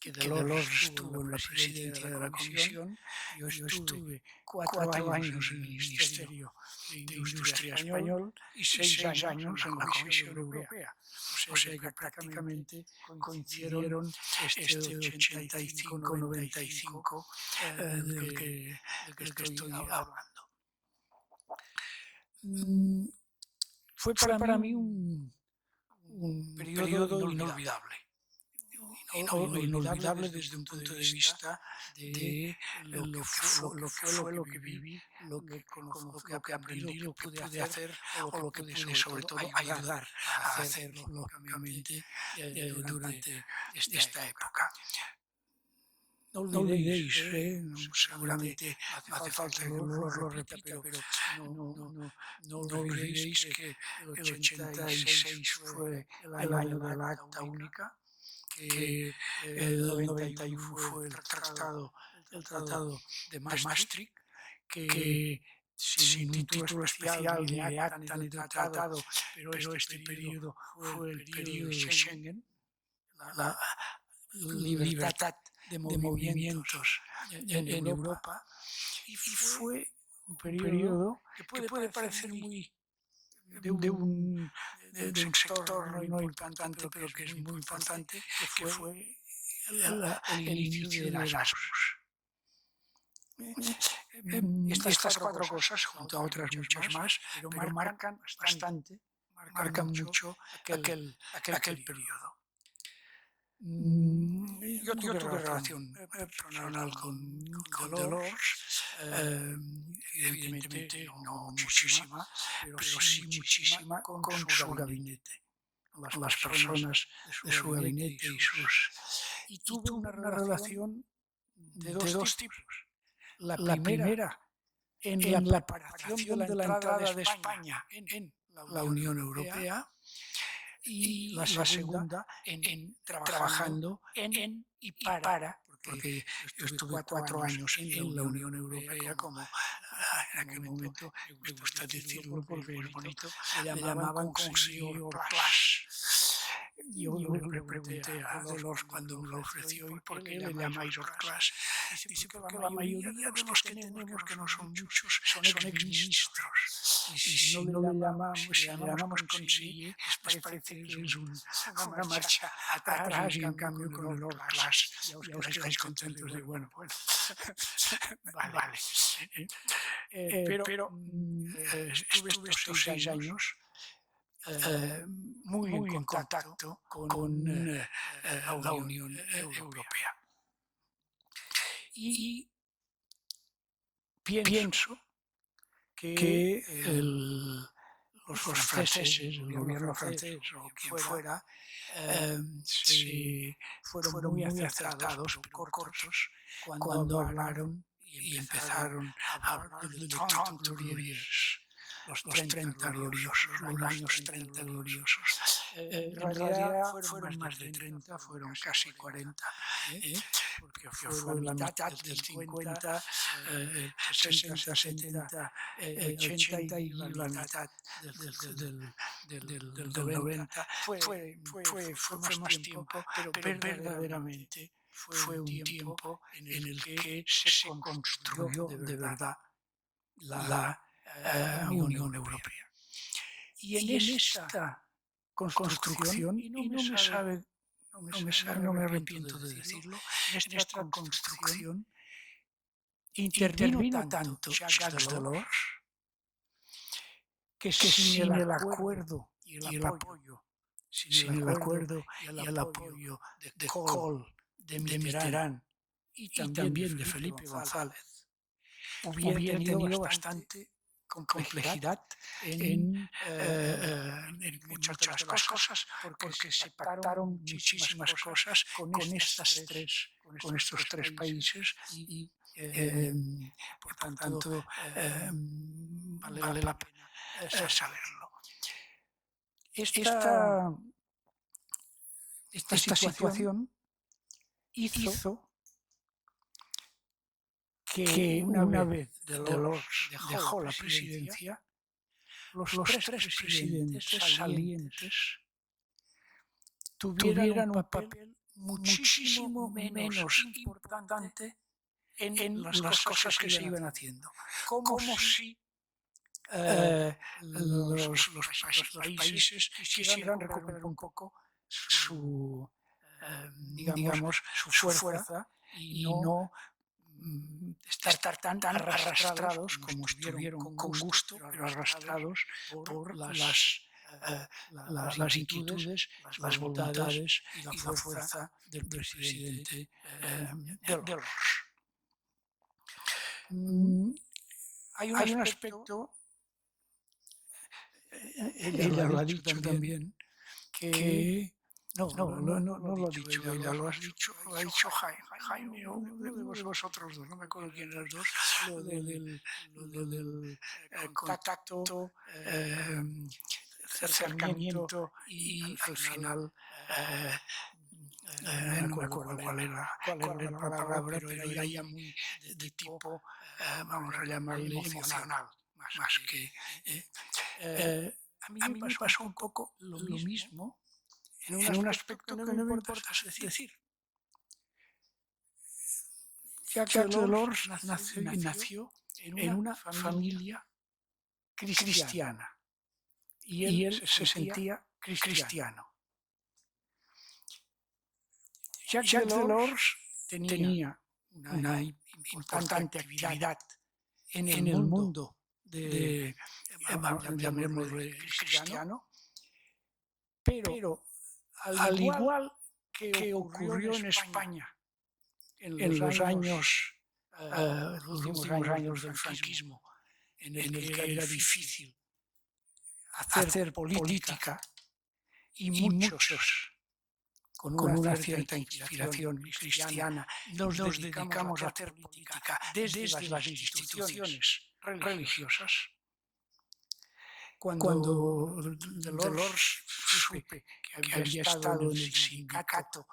que Delors estuvo en la presidencia de la Comisión, yo estuve 4 años en el Ministerio de Industria español y 6 años en la Comisión Europea. O sea que prácticamente coincidieron este 85-95 del que estoy hablando. Fue para mí un periodo inolvidable. Inolvidable desde un punto de vista de lo que viví, lo que aprendí, lo que pude hacer o lo que pude sobre todo ayudar a hacer lógicamente durante esta época. No olvidéis, seguramente no hace falta que lo repita, pero no olvidéis que el 86 fue el año de la Acta Única, que el 91 fue el Tratado de Maastricht, que sin un título especial ni de acta ni de tratado, pero este periodo fue el periodo de Schengen, la libertad de movimientos en Europa, y fue un periodo que puede parecer muy de un sector no importante, pero que es muy importante, que fue el inicio del Erasmus. Estas 4 cosas, junto a otras muchas más, pero marcan bastante, marcan mucho aquel periodo. Yo tuve relación personal con Delors, evidentemente no muchísima, pero sí muchísima con su gabinete, con las personas de su gabinete y tuve una relación de dos tipos. La primera en la preparación de la entrada de España en la Unión Europea, y la segunda trabajando en y para, porque yo estuve 4 años en la Unión Europea, como en aquel momento me gusta decirlo porque es bonito, le llamaban conseiller place. Yo le pregunté a Delors cuando me lo ofreció, ¿y por qué le llamáis hors classe? Dice, porque la mayoría de los que tenemos, que no son muchos, son exministros. Y si no le llamamos conseller, pues parece que es una marcha atrás, y en cambio con el hors classe ya os quedáis contentos de, bueno, vale. Pero estuve estos 6 años muy en contacto con la Unión Europea. Y pienso que los franceses, el gobierno francés o quien fuera, fueron muy acertados, pero cortos, cuando hablaron y empezaron a hablar de 30 gloriosos, los 30 gloriosos, los años 30 gloriosos. En realidad fueron más de 30, fueron casi 40, porque fue la mitad del 50, 60, 70, 80 y la mitad del 90. Fue más tiempo, pero verdaderamente fue un tiempo en el que se construyó de verdad la Unión Europea. Y en esta construcción, y no me arrepiento de decirlo, en esta construcción intervino tanto Jacques Delors que sin el acuerdo y el apoyo, y el apoyo de Kohl, de Mitterrand y también de Felipe González, hubiera tenido bastante complejidad en muchas de las cosas, porque se pactaron muchísimas cosas con estos tres países y por tanto vale la pena saberlo. Esta situación hizo que una vez Delors dejó la presidencia, los tres presidentes salientes tuvieran un papel muchísimo menos importante en las cosas que se iban haciendo, como si los países quisieran recuperar un poco su fuerza y no estar tan arrastrados como estuvieron con gusto, pero arrastrados por las inquietudes, las voluntades y la fuerza del presidente Delors. Hay un aspecto, ella lo ha dicho también, que no lo ha dicho ella, lo ha dicho Jaime, o uno de vosotros dos, no me acuerdo quién de los dos, lo del contacto, acercamiento y al final no me acuerdo cuál era la palabra, pero era ya muy de tipo, vamos a llamarle emocional, más que... a mí me pasó un poco lo mismo en un aspecto que no me importa decir. Jacques Delors nació en una familia cristiana y él se sentía cristiano. Jacques Delors tenía una importante actividad en el mundo llamémosle cristiano, pero al igual que ocurrió en España en los últimos años del franquismo, en el que era difícil hacer política y muchos con una cierta inspiración cristiana nos dedicamos a hacer política desde las instituciones religiosas. Cuando Delors supe que había estado en el sindicato,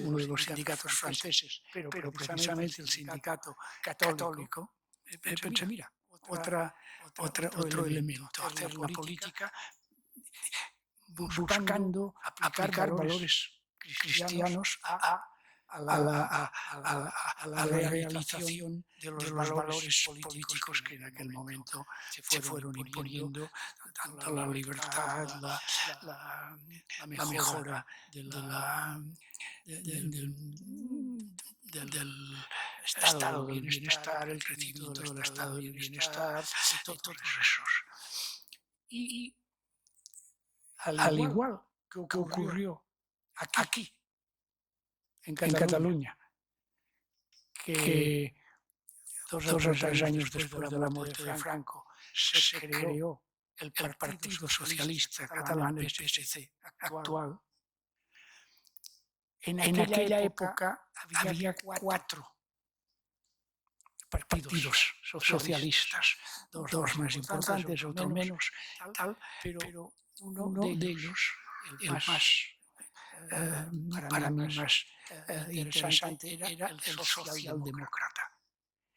uno de los sindicatos franceses, pero precisamente el sindicato católico, pensé, mira, otro elemento, hacer la política buscando aplicar valores cristianos a la realización de los valores políticos que en aquel momento se fueron imponiendo, tanto la libertad, la mejora del estado del bienestar, el crecimiento del estado del bienestar, todos esos. Y al igual que ocurrió aquí, en Cataluña, que 2 o 3 años después de la muerte de Franco se creó el Partido Socialista Catalán, el PSC actual. En aquella época había 4 partidos socialistas, 2 más importantes, otro menos, pero uno de ellos, el más para mí más interesante, era el socialdemócrata.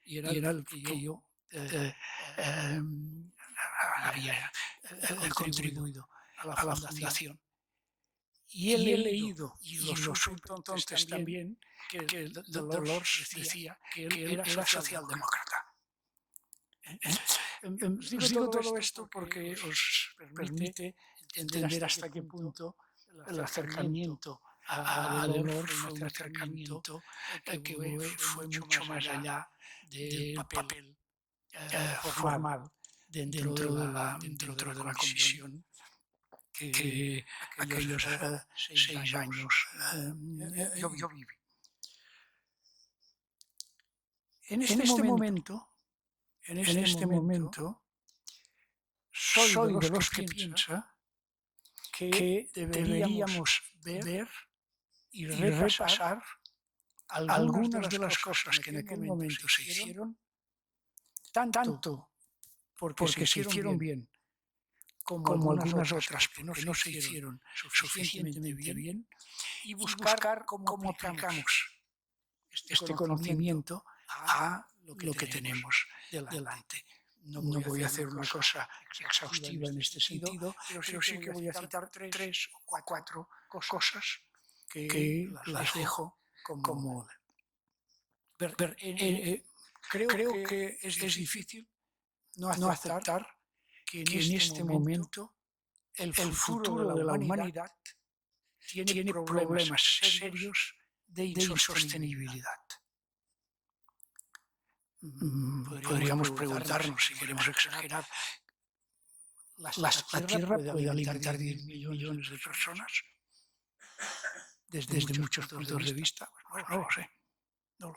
Y era el que yo había contribuido a la fundación. Y he leído, y lo supe entonces también, que Delors decía que él era socialdemócrata. Os digo todo esto porque os permite entender hasta qué punto el acercamiento a Delors fue un acercamiento que fue mucho más allá del papel formal dentro de la comisión que aquellos 6 años yo viví. En este momento, soy de los que piensa que deberíamos ver y repasar algunas de las cosas que en aquel momento se hicieron, tanto porque se hicieron bien, como algunas otras que no se hicieron suficientemente bien, y buscar cómo aplicamos este conocimiento a lo que tenemos delante. No voy a hacer una cosa exhaustiva en este sentido, pero sí que voy a citar 3 o 4 cosas que las dejo como... Creo que es difícil no aceptar que en este momento el futuro de la humanidad tiene problemas serios de insostenibilidad. Podríamos preguntarnos, si queremos exagerar, ¿la Tierra puede alimentar 10 millones de personas? Desde muchos puntos de vista, pues no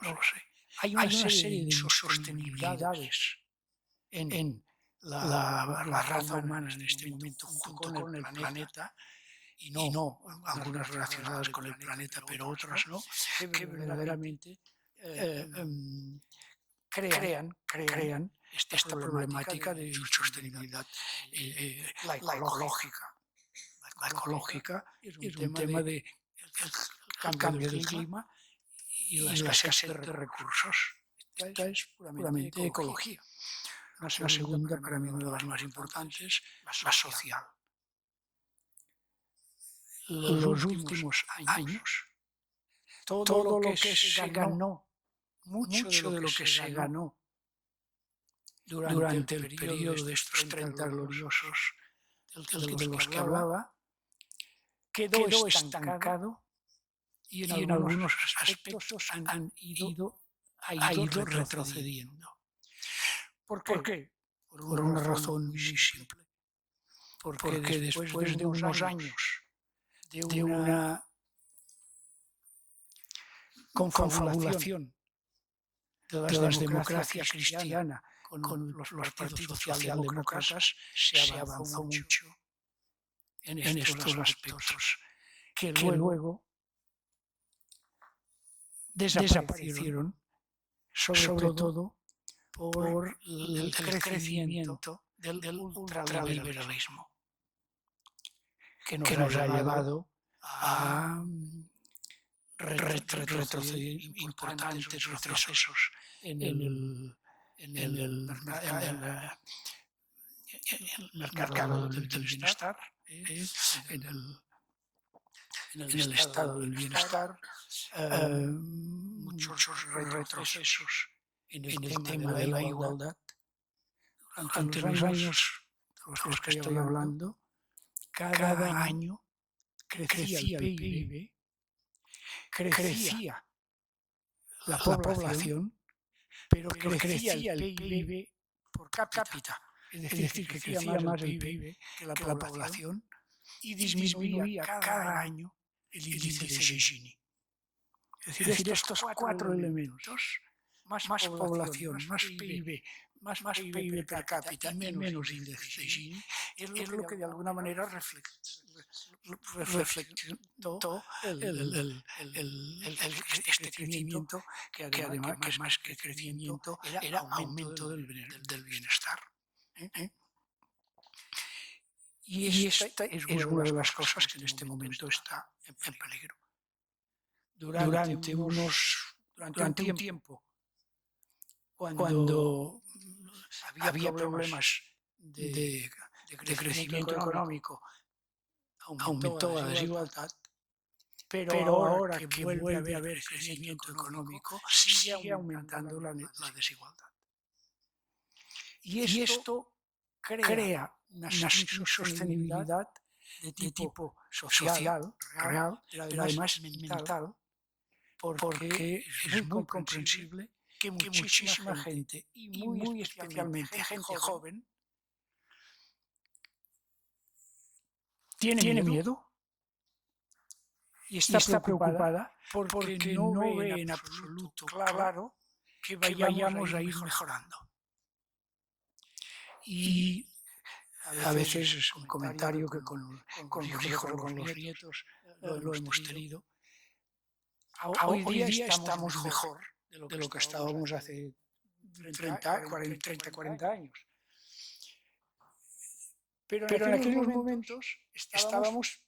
lo sé. Hay una serie de insostenibilidades en la raza humana en este momento junto con el planeta, y no algunas relacionadas con el planeta, pero otras no, que verdaderamente crean esta problemática de insostenibilidad. La ecológica es un tema de cambio del clima y la escasez de recursos. Esta es puramente ecología. Una segunda, para mí, una de las más importantes, la social. Los últimos años, todo lo que se ganó, mucho de lo que se ganó durante el periodo de estos 30 gloriosos de los que hablaba, quedó estancado y en algunos aspectos ha ido retrocediendo. ¿Por qué? Por una razón muy simple. Porque después de unos años de una confabulación de las democracias cristianas con los partidos socialdemócratas, se avanzó mucho en estos aspectos que luego desaparecieron, sobre todo por el crecimiento del ultraliberalismo, que nos ha llevado a retroceder importantes retrocesos en el mercado del bienestar, en el estado del bienestar, muchos retrocesos en el tema de la igualdad. Durante los años de los que estoy hablando, cada año crecía el PIB, crecía la población, pero crecía el PIB por cápita. Es decir, que crecía más el PIB que la población, y disminuía cada año el índice de Gini. Es decir, estos 4 elementos, más población, más PIB, más PIB per cápita y menos índice de Gini, es lo que de alguna manera reflectó este crecimiento, que además, que más que crecimiento, era aumento del bienestar. Y esta es una de las cosas que en este momento está en peligro. Durante un tiempo, cuando había problemas de crecimiento económico, aumentó la desigualdad, pero ahora que vuelve a haber crecimiento económico, sigue aumentando la desigualdad. Y esto crea una insostenibilidad de tipo social, real, pero además mental, porque es muy comprensible que muchísima gente, y muy especialmente gente joven, tiene miedo y está preocupada porque no ve en absoluto claro que vayamos a ir mejorando. Y a veces es un comentario que con los hijos o con los nietos lo hemos tenido. Hoy día estamos mejor de lo que estábamos hace 30, 40 años. Pero en aquellos momentos estábamos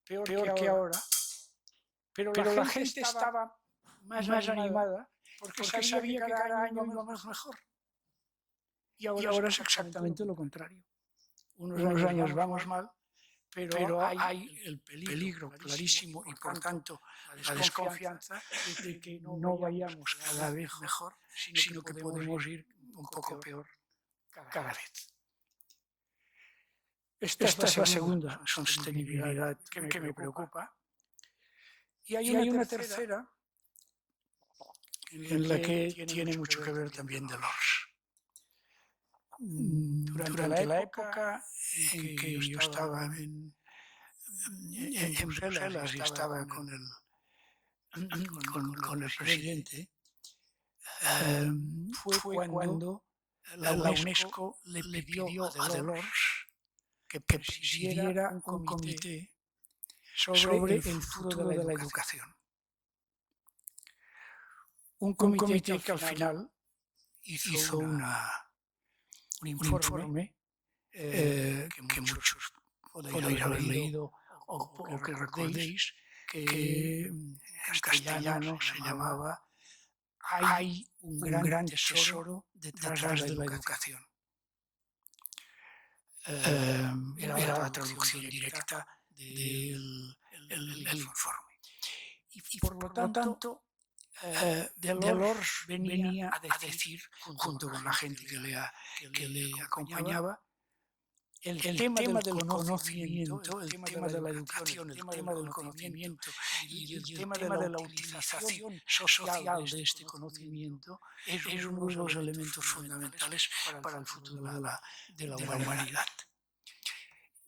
peor que ahora. Pero la gente estaba más animada porque sabía que cada año íbamos mejor. Y ahora es exactamente lo contrario. Unos años vamos mal, pero hay el peligro clarísimo y por tanto la desconfianza de que no vayamos cada vez mejor, sino que podemos ir un poco peor cada vez. Esta es la segunda sostenibilidad que me preocupa. Y hay una tercera en la que tiene mucho que ver también Delors. Durante la época en que yo estaba en Bruselas y estaba con el presidente, fue cuando la UNESCO le pidió a Delors que presidiera un comité sobre el futuro de la educación. Un comité que al final hizo un informe que muchos podéis haber leído o que recordéis, que en castellano se llamaba Hay un gran tesoro detrás de la educación. Era la traducción directa del informe. Y por lo tanto, Delors venía a decir, junto con la gente que le acompañaba, el tema del conocimiento, el tema de la educación, el tema del conocimiento y el tema de la utilización social de este conocimiento es uno de los elementos fundamentales para el futuro de la humanidad.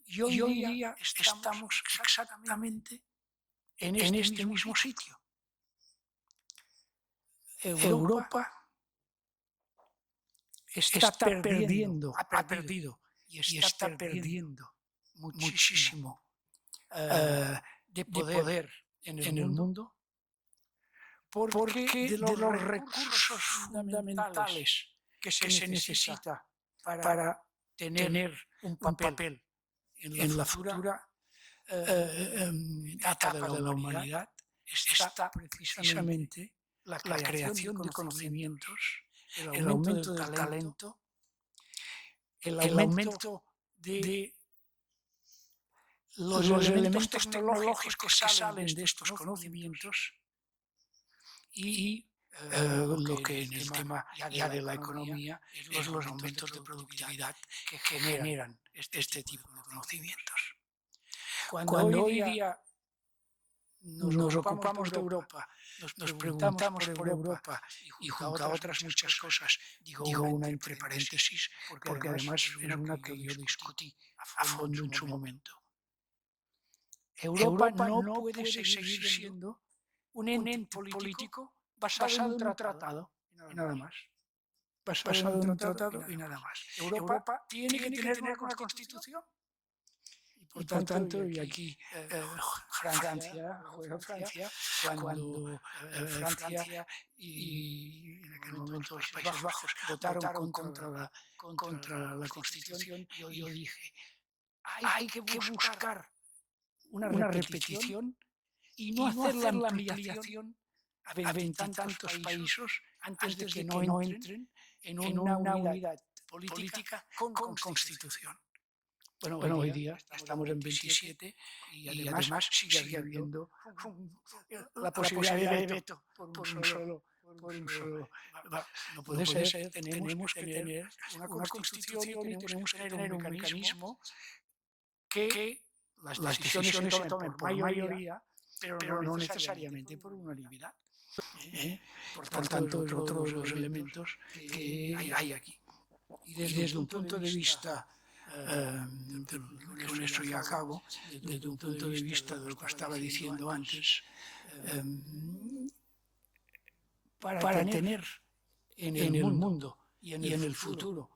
Y hoy día estamos exactamente en este mismo sitio. Europa ha perdido y está perdiendo muchísimo de poder en el mundo porque de los recursos fundamentales que se necesita para tener un papel en la futura etapa de la humanidad está precisamente la creación de conocimientos, el aumento del talento, el aumento de los elementos tecnológicos que salen de estos conocimientos y lo que en el tema ya de la economía es los aumentos de productividad que generan este tipo de conocimientos. Cuando hoy día nos ocupamos de Europa, nos preguntamos por Europa y junto a otras muchas cosas, digo una entre paréntesis, porque además es una que yo discutí a fondo en su momento. Europa no puede seguir siendo un ente político basado en un tratado y nada más. Basado en un tratado y nada más. Europa tiene que tener una constitución. Por tanto, y aquí Francia, cuando Francia y en aquel momento los Países Bajos votaron contra la Constitución, yo dije, hay que buscar una repetición y no hacer la ampliación a veintitantos países antes de que no entren en una unidad política con Constitución. Bueno, hoy día estamos en 27 y además sigue habiendo la posibilidad de veto por No puede ser, tenemos que tener una constitución y tenemos que tener un mecanismo que las decisiones se tomen por mayoría, pero no necesariamente por unanimidad. Por tanto, es otro de los elementos que hay aquí. Y desde un punto de vista, con esto ya acabo, desde un punto de vista de lo que estaba diciendo antes, para tener en el mundo y en el futuro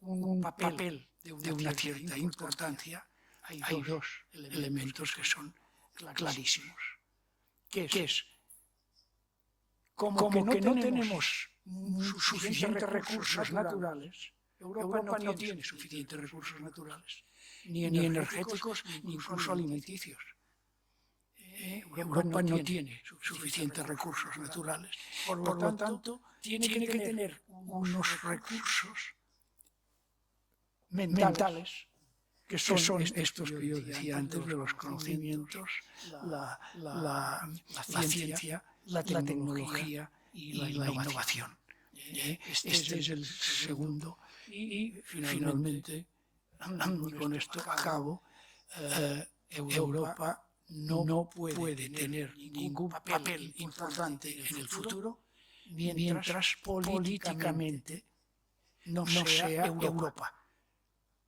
un papel de una cierta importancia, hay dos elementos que son clarísimos. ¿Qué es? Como que no tenemos suficientes recursos naturales, Europa no tiene suficientes recursos naturales, ni energéticos, ni incluso alimenticios. Europa no tiene suficientes recursos naturales. Por lo tanto, tiene que tener unos recursos mentales, que son estos que yo decía antes, de los conocimientos, la ciencia, la tecnología y la innovación. Este es el segundo. Y finalmente, y con esto acabo, Europa no puede tener ningún papel importante en el futuro mientras políticamente no sea Europa.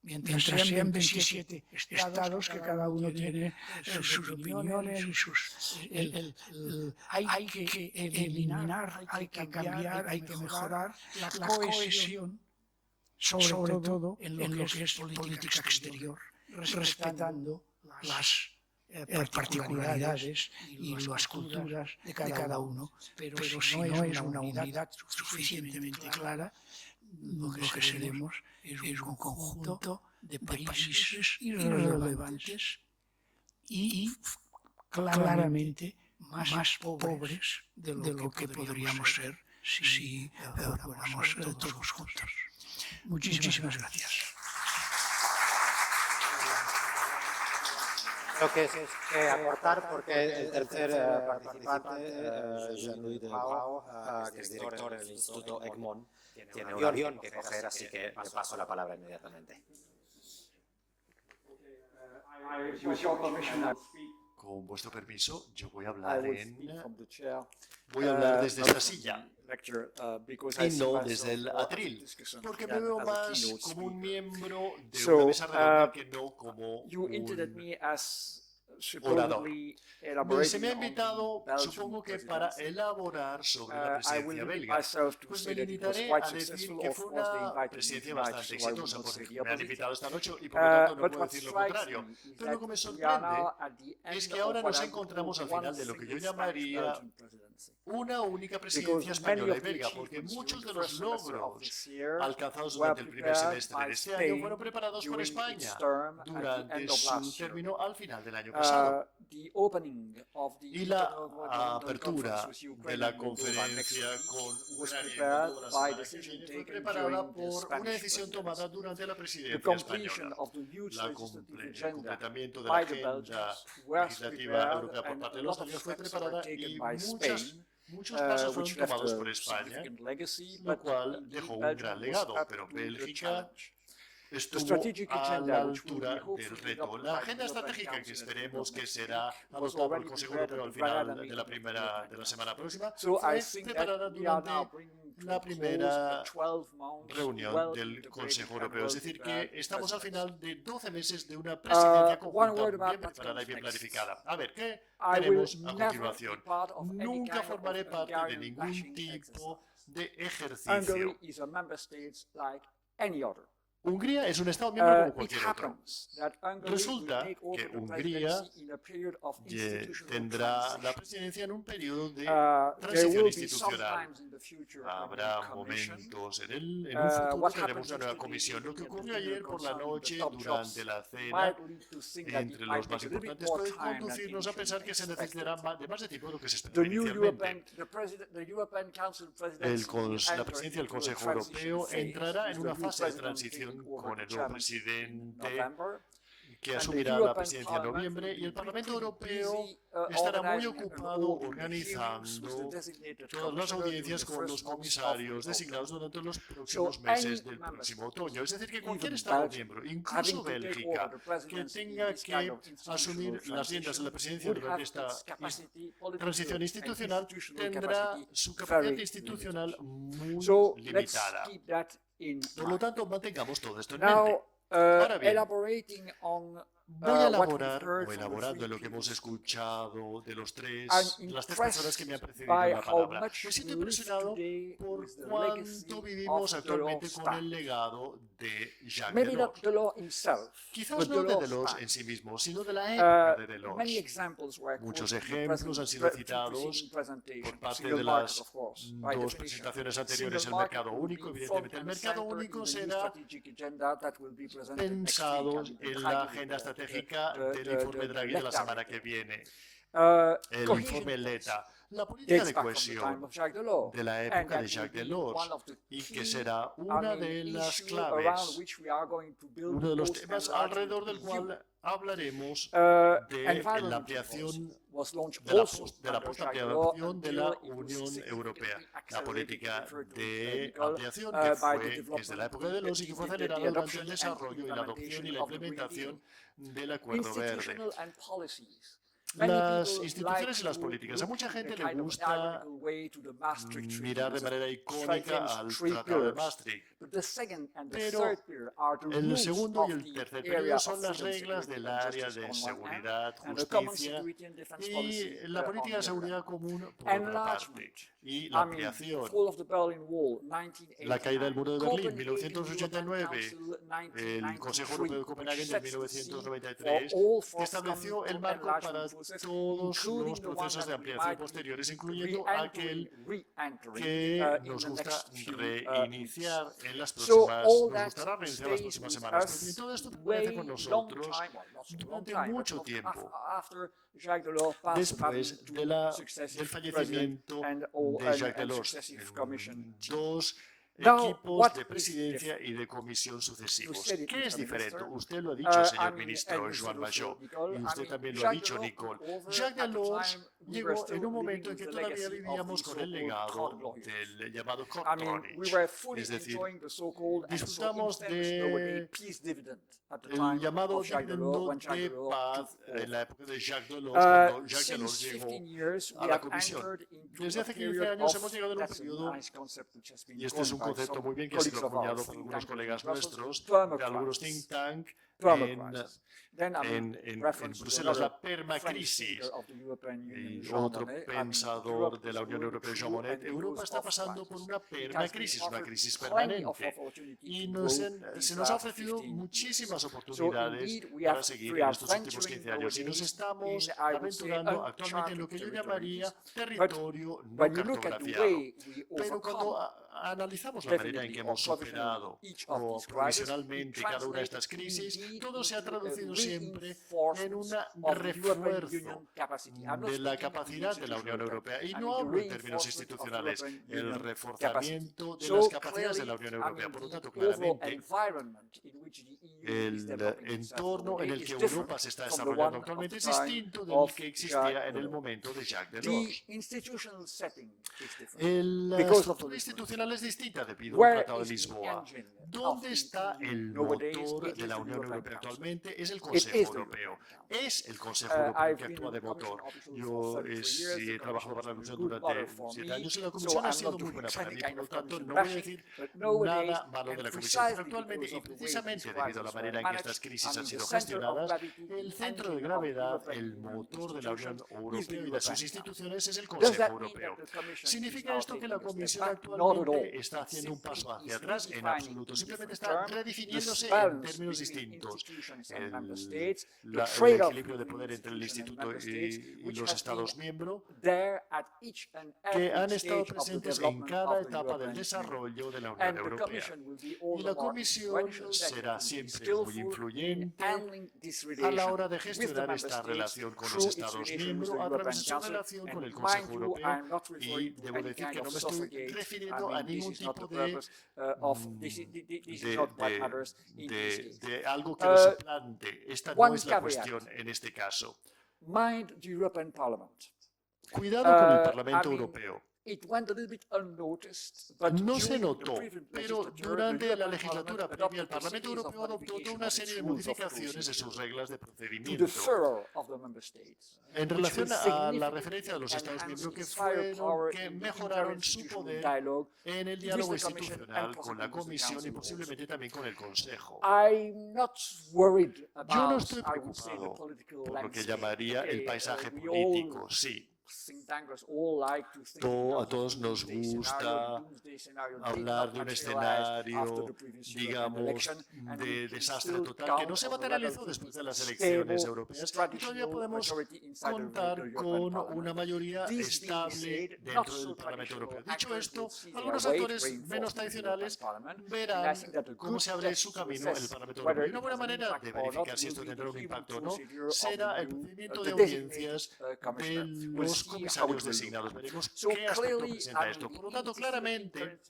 Mientras sean 27 estados que cada uno tiene sus opiniones y sus... hay que eliminar, hay que cambiar, hay que mejorar la cohesión, sobre todo en lo que es política exterior, respetando las particularidades y las culturas de cada uno, pero si no es una unidad suficientemente clara, lo que seremos es un conjunto de países irrelevantes y claramente más pobres de lo que podríamos ser si fuéramos todos juntos. Muchísimas gracias. Creo que es aportar porque el tercer participante, Jean-Louis Delpau, que es director del Instituto Egmont, tiene un avión que coger, así que le paso la palabra inmediatamente. Con vuestro permiso, yo voy a hablar desde esta silla y no desde el atril, porque me veo más como un miembro de una mesa redonda que no como un orador. Se me ha invitado, supongo que para elaborar sobre la presidencia belga. Pues me limitaré a decir que fue una presidencia bastante exitosa, porque me han invitado esta noche y por lo tanto no puedo decir lo contrario. Pero lo que me sorprende es que ahora nos encontramos al final de lo que yo llamaría una única presidencia española y belga, porque muchos de los logros alcanzados durante el primer semestre de este año fueron preparados por España durante su término al final del año pasado. Y la apertura de la conferencia con Ucrania la semana que viene fue preparada por una decisión tomada durante la presidencia española. El completamiento de la agenda legislativa europea por parte de los españoles fue preparada y muchos pasos fueron tomados por España, lo cual dejó un gran legado, pero Bélgica estuvo a la altura del reto. La agenda estratégica que esperemos que será adoptada por el Consejo Europeo al final de la semana próxima fue preparada durante la primera reunión del Consejo Europeo. Es decir, que estamos al final de 12 meses de una presidencia conjunta bien preparada y bien planificada. A ver, ¿qué tenemos a continuación? Nunca formaré parte de ningún tipo de ejercicio. Hungría es un Estado miembro como cualquier otro. Resulta que Hungría tendrá la presidencia en un periodo de transición institucional. Habrá momentos en un futuro tendremos una nueva comisión. Lo que ocurrió ayer por la noche durante la cena entre los más importantes puede conducirnos a pensar que se necesitará más de tiempo de lo que se esperaba inicialmente. La presidencia del Consejo Europeo entrará en una fase de transición con el nuevo presidente que asumirá la presidencia en noviembre, y el Parlamento Europeo estará muy ocupado organizando todas las audiencias con los comisarios designados durante los próximos meses del próximo otoño. Es decir, que cualquier Estado miembro, incluso Bélgica, que tenga que asumir las riendas de la presidencia durante esta transición institucional, tendrá su capacidad institucional muy limitada. Por lo tanto, mantengamos todo esto en mente. Ahora bien, voy a elaborando en lo que hemos escuchado de las tres personas que me han precedido en la palabra. Me siento impresionado por cuánto vivimos actualmente con el legado de Jacques Delors. Quizás no de Delors en sí mismo, sino de la época de Delors. Muchos ejemplos han sido citados por parte de las dos presentaciones anteriores. El mercado único, evidentemente, el mercado único será pensado en la agenda estratégica del informe Draghi de la semana que viene, el informe Letta, la política de cohesión de la época de Jacques Delors, y que será una de las claves, uno de los temas alrededor del cual hablaremos de la ampliación, de la postampliación de la Unión Europea. La política de ampliación que fue desde la época de Delors y que fue acelerada durante el desarrollo y la adopción y la implementación del Acuerdo Verde. Las instituciones y las políticas. A mucha gente le gusta mirar de manera icónica al Tratado de Maastricht, pero el segundo y el tercer periodo son las reglas del área de seguridad, justicia y la política de seguridad común por otra parte, y la ampliación, la caída del muro de Berlín, 1989, el Consejo Europeo de Copenhague de 1993, que estableció el marco para todos los procesos de ampliación posteriores, incluyendo aquel que nos gusta reiniciar en las próximas, nos gustará reiniciar las próximas semanas. Y todo esto permanece con nosotros durante mucho tiempo, después del fallecimiento de Jacques Delors, dos equipos de presidencia y de comisión sucesivos. ¿Qué es diferente? Usted lo ha dicho, señor ministro Joan Majó, y usted también lo ha dicho, Nicole. Jacques Delors llegó en un momento en que todavía vivíamos con el legado del llamado Cotronic, es decir, disfrutamos del llamado dividendo de paz en la época de Jacques Delors, cuando Jacques Delors llegó a la Comisión. Desde hace 15 años hemos llegado en un periodo, y este es un concepto muy bien que ha sido acuñado por algunos colegas nuestros, de algunos think tank en Bruselas, la permacrisis. Y otro pensador de la Unión Europea, Jean Monnet, Europa está pasando por una permacrisis, una crisis permanente. Y se nos ha ofrecido muchísimas oportunidades para seguir en estos últimos 15 años. Y nos estamos aventurando actualmente en lo que yo llamaría territorio no cartografiado. Pero cuando analizamos la manera en que hemos superado provisionalmente cada una de estas crisis, todo se ha traducido siempre en un refuerzo de la capacidad de la Unión Europea. Y no hablo en términos institucionales, el reforzamiento de las capacidades de la Unión Europea. Por lo tanto, claramente, el entorno en el que Europa se está desarrollando actualmente es distinto del que existía en el momento de Jacques Delors. La estructura institucional es distinta debido al Tratado de Lisboa. ¿Dónde está el motor de la Unión Europea actualmente? Es el Consejo Europeo. Es el Consejo Europeo que actúa de motor. Yo sí he trabajado para la Comisión durante 7 años y la Comisión ha sido muy buena para mí. Por lo tanto, no voy a decir nada malo de la Comisión. Pero actualmente, y precisamente debido a la manera en que estas crisis han sido gestionadas, el centro de gravedad, el motor de la Unión Europea y de sus instituciones es el Consejo Europeo. ¿Significa esto que la Comisión actualmente está haciendo un paso hacia atrás? En absoluto. Simplemente está redefiniéndose en términos distintos. El equilibrio de poder entre el Instituto y los Estados miembros que han estado presentes en cada etapa del desarrollo de la Unión Europea. Y la Comisión será siempre muy influyente a la hora de gestionar esta relación con los Estados miembros a través de su relación con el Consejo Europeo. Y debo decir que no me estoy refiriendo a ningún tipo de algo que lo suplante. Esta no es la cuestión en este caso. Cuidado con el Parlamento Europeo. No se notó, pero durante la legislatura previa el Parlamento Europeo adoptó toda una serie de modificaciones de sus reglas de procedimiento en relación a la referencia de los Estados miembros que mejoraron su poder en el diálogo institucional con la Comisión y posiblemente también con el Consejo. Yo no estoy preocupado por lo que llamaría el paisaje político, sí. A todos nos gusta hablar de un escenario, digamos, de desastre total que no se materializó después de las elecciones europeas y todavía podemos contar con una mayoría estable dentro del Parlamento Europeo. Dicho esto, algunos actores menos tradicionales verán cómo se abre su camino en el Parlamento Europeo. Y una buena manera de verificar si esto tendrá un impacto o no será el procedimiento de audiencias de los comisarios designados. Veremos qué aspecto presenta esto. Por lo tanto, claramente,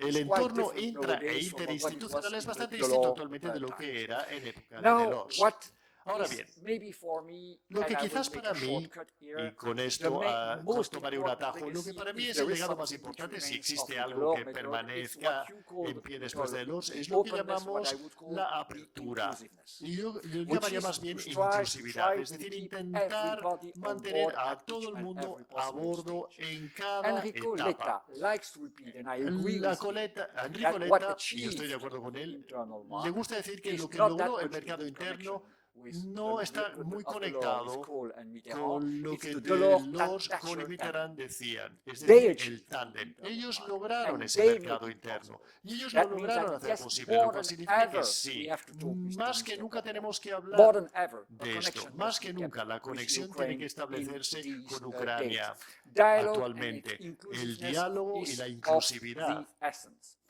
el entorno intra e interinstitucional es bastante distinto actualmente de lo que era en época de Delors. Ahora bien, lo que quizás para mí, y con esto tomaré un atajo, lo que para mí es el legado más importante, si existe algo que permanezca en pie después de Delors, es lo que llamamos la apertura. Y yo llamaría más bien inclusividad, es decir, intentar mantener a todo el mundo a bordo en cada etapa. Enrique Coletta, y yo estoy de acuerdo con él, le gusta decir que lo que logró el mercado interno no está muy conectado con lo que Delors, Kohl y Mitterrand decían, es decir, el tándem. Ellos lograron ese mercado interno y ellos lo lograron hacer posible, lo cual significa que sí, más que nunca tenemos que hablar de esto, más que nunca la conexión tiene que establecerse con Ucrania actualmente. El diálogo y la inclusividad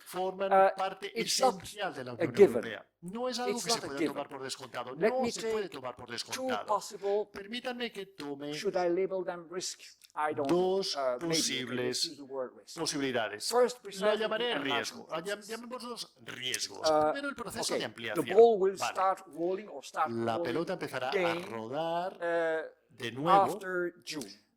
forman parte esencial de la Unión Europea. No es algo que se pueda tomar por descontado. No se puede tomar por descontado. Permítanme que tome dos posibles posibilidades. Lo llamaré riesgo. Llamémoslos riesgos. Primero, el proceso de ampliación. Vale. La pelota empezará a rodar de nuevo